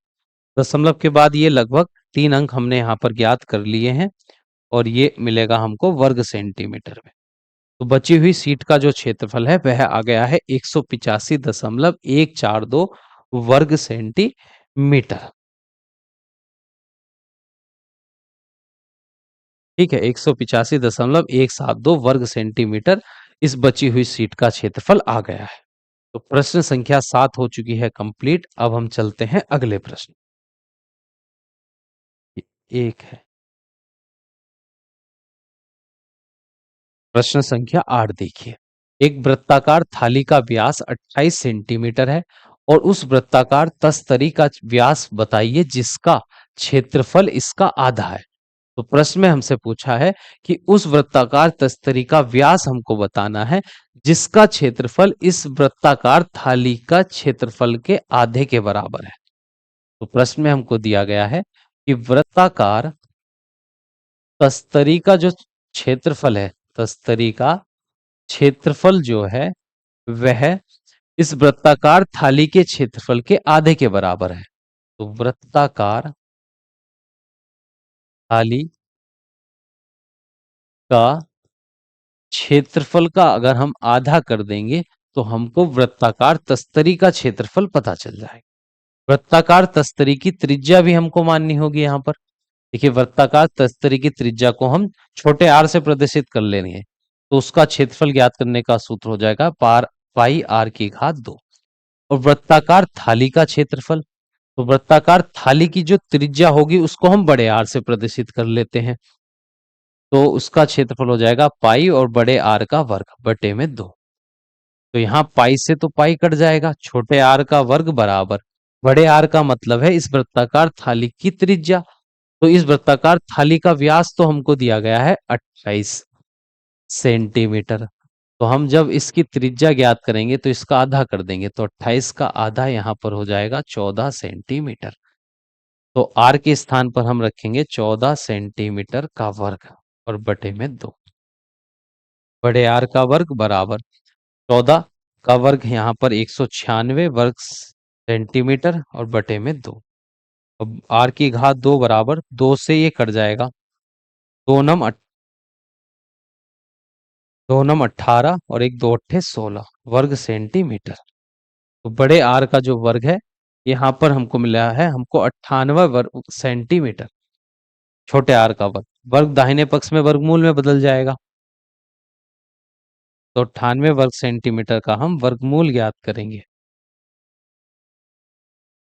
[SPEAKER 1] दशमलव के बाद ये लगभग 3 अंक हमने यहाँ पर ज्ञात कर लिए हैं, और ये मिलेगा हमको वर्ग सेंटीमीटर में। तो बची हुई सीट का जो क्षेत्रफल है वह आ गया है 185.142 वर्ग सेंटीमीटर, ठीक है। 185.172 वर्ग सेंटीमीटर इस बची हुई सीट का क्षेत्रफल आ गया है। तो प्रश्न संख्या 7 हो चुकी है कंप्लीट। अब हम चलते हैं अगले प्रश्न। एक है प्रश्न संख्या 8, देखिए, एक वृत्ताकार थाली का व्यास 28 सेंटीमीटर है, और उस वृत्ताकार तस्तरी का व्यास बताइए जिसका क्षेत्रफल इसका आधा है। तो प्रश्न में हमसे पूछा है कि उस वृत्ताकार तस्तरी का व्यास हमको बताना है जिसका क्षेत्रफल इस वृत्ताकार थाली का क्षेत्रफल के आधे के बराबर है। तो प्रश्न में हमको दिया गया है कि वृत्ताकार तस्तरी का जो क्षेत्रफल है, तस्तरी का क्षेत्रफल जो है वह इस वृत्ताकार थाली के क्षेत्रफल के आधे के बराबर है। तो वृत्ताकार थाली का क्षेत्रफल का अगर हम आधा कर देंगे तो हमको वृत्ताकार तस्तरी का क्षेत्रफल पता चल जाएगा। वृत्ताकार तस्तरी की त्रिज्या भी हमको माननी होगी यहां पर। देखिए, वृत्ताकार तस्तरी की त्रिज्या को हम छोटे आर से प्रदर्शित कर लेंगे, तो उसका क्षेत्रफल ज्ञात करने का सूत्र हो जाएगा पाई आर की घात 2। और वृत्ताकार थाली का क्षेत्रफल, तो वृत्ताकार थाली की जो त्रिज्या होगी उसको हम बड़े आर से प्रदर्शित कर लेते हैं, तो उसका क्षेत्रफल हो जाएगा पाई और बड़े आर का वर्ग बटे में 2। तो यहाँ पाई से तो पाई कट जाएगा, छोटे आर का वर्ग बराबर बड़े आर का मतलब है इस वृत्ताकार थाली की त्रिज्या। तो इस वृत्ताकार थाली का व्यास तो हमको दिया गया है 28 सेंटीमीटर। तो हम जब इसकी त्रिज्या ज्ञात करेंगे तो इसका आधा कर देंगे, तो 28 का आधा यहाँ पर हो जाएगा 14 सेंटीमीटर। तो आर के स्थान पर हम रखेंगे 14 सेंटीमीटर का वर्ग और बटे में 2। बड़े आर का वर्ग बराबर 14 का वर्ग यहाँ पर 196 वर्ग सेंटीमीटर और बटे में 2। अब आर की घात 2 बराबर 2 से ये कट जाएगा, 2 नम 18 और एक 2 अट्ठे 16 वर्ग सेंटीमीटर। तो बड़े आर का जो वर्ग है यहाँ पर हमको मिला है हमको 98 वर्ग सेंटीमीटर। छोटे आर का वर्ग, वर्ग दाहिने पक्ष में वर्गमूल में बदल जाएगा, तो 98 वर्ग सेंटीमीटर का हम वर्गमूल ज्ञात करेंगे,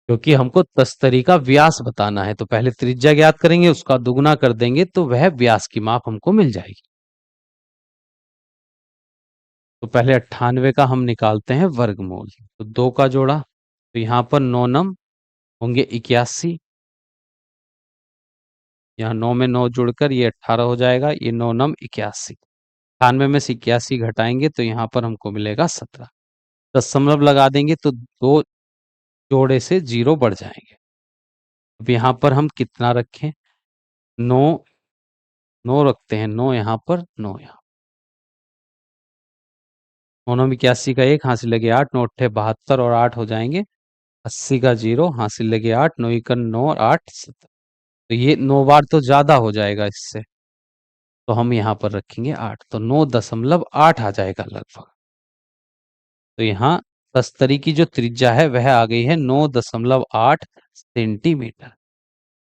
[SPEAKER 1] क्योंकि हमको तस्तरी का व्यास बताना है। तो पहले त्रिज्या ज्ञात करेंगे, उसका दुगुना कर देंगे तो वह व्यास की माप हमको मिल जाएगी। तो पहले 98 का हम निकालते हैं वर्गमूल, तो 2 का जोड़ा, तो यहाँ पर 9 नम होंगे 81, यहाँ 9 में 9 जुड़कर ये 18 हो जाएगा, ये 9 नम 81, 98 में से 81 घटाएंगे तो यहाँ पर हमको मिलेगा 17। दशमलव लगा देंगे तो 2 जोड़े से 0 बढ़ जाएंगे। अब यहाँ पर हम कितना रखें, 9 9 रखते हैं, 9 यहाँ पर 9 यहाँ, 9 नौ 81 का 1 हासिल लगे 8, 9 अट्ठे 72 और 8 हो जाएंगे 80 का 0 हासिल लगे 8, 9 एकन 9 और 8 70। तो ये 9 बार तो ज्यादा हो जाएगा इससे, तो हम यहाँ पर रखेंगे 8, तो 9.8 आ जाएगा लगभग। तो यहाँ तस्तरी की जो त्रिज्या है वह आ गई है 9.8 सेंटीमीटर।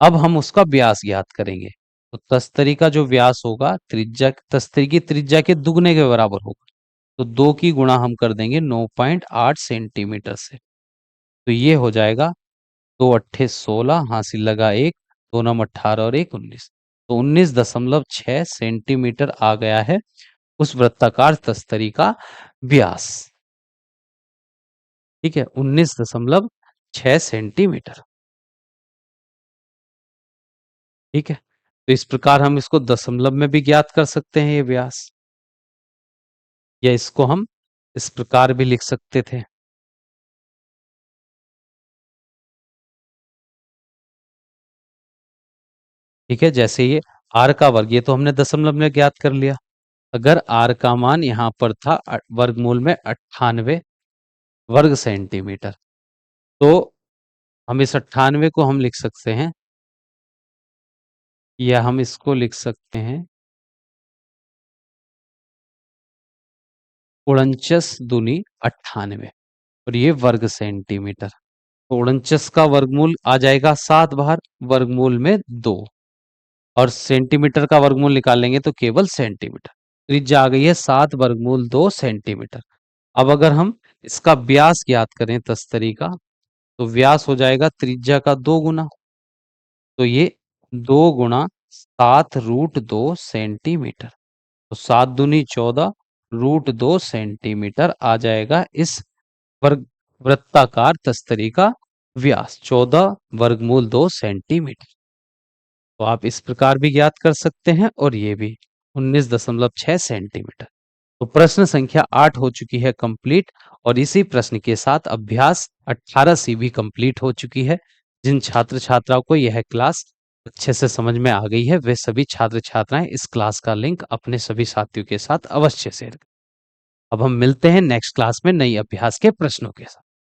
[SPEAKER 1] अब हम उसका व्यास ज्ञात करेंगे, तो तस्तरी का जो व्यास होगा त्रिज्या तस्तरी की त्रिज्या के दुगने के बराबर होगा, तो 2 की गुणा हम कर देंगे 9.8 सेंटीमीटर से, तो ये हो जाएगा 2 अट्ठे 16 हासिल लगा 1, 2 नम 18 और 1 19, तो 19.6 सेंटीमीटर आ गया है उस वृत्ताकार तस्तरी का व्यास। ठीक है, 19.6 सेंटीमीटर। ठीक है, तो इस प्रकार हम इसको दशमलव में भी ज्ञात कर सकते हैं ये व्यास, या इसको हम इस प्रकार भी लिख सकते थे। ठीक है, जैसे ये आर का वर्ग, ये तो हमने दशमलव में ज्ञात कर लिया। अगर आर का मान यहां पर था वर्गमूल में 98 वर्ग सेंटीमीटर, तो हम इस 98 को हम लिख सकते हैं, या हम इसको लिख सकते हैं 49 दूनी 98 और ये वर्ग सेंटीमीटर। तो 49 का वर्गमूल आ जाएगा 7 बार, वर्गमूल में 2, और सेंटीमीटर का वर्गमूल निकालेंगे तो केवल सेंटीमीटर। त्रिज्या आ गई है 7 वर्गमूल 2 सेंटीमीटर। अब अगर हम इसका व्यास ज्ञात करें तस्तरी का, तो व्यास हो जाएगा त्रिज्या का 2 गुना, तो ये 2 गुणा 7√2 सेंटीमीटर, तो 7 दूनी 14 √2 सेंटीमीटर आ जाएगा इस वर्ग वृत्ताकार तस्तरी का व्यास, 14 वर्गमूल 2 सेंटीमीटर। तो आप इस प्रकार भी ज्ञात कर सकते हैं, और ये भी 19.6 सेंटीमीटर। तो प्रश्न संख्या 8 हो चुकी है कंप्लीट, और इसी प्रश्न के साथ अभ्यास 18 सी भी कंप्लीट हो चुकी है। जिन छात्र छात्राओं को यह क्लास अच्छे से समझ में आ गई है, वे सभी छात्र छात्राएं इस क्लास का लिंक अपने सभी साथियों के साथ अवश्य शेयर करें। अब हम मिलते हैं नेक्स्ट क्लास में नई अभ्यास के प्रश्नों के साथ।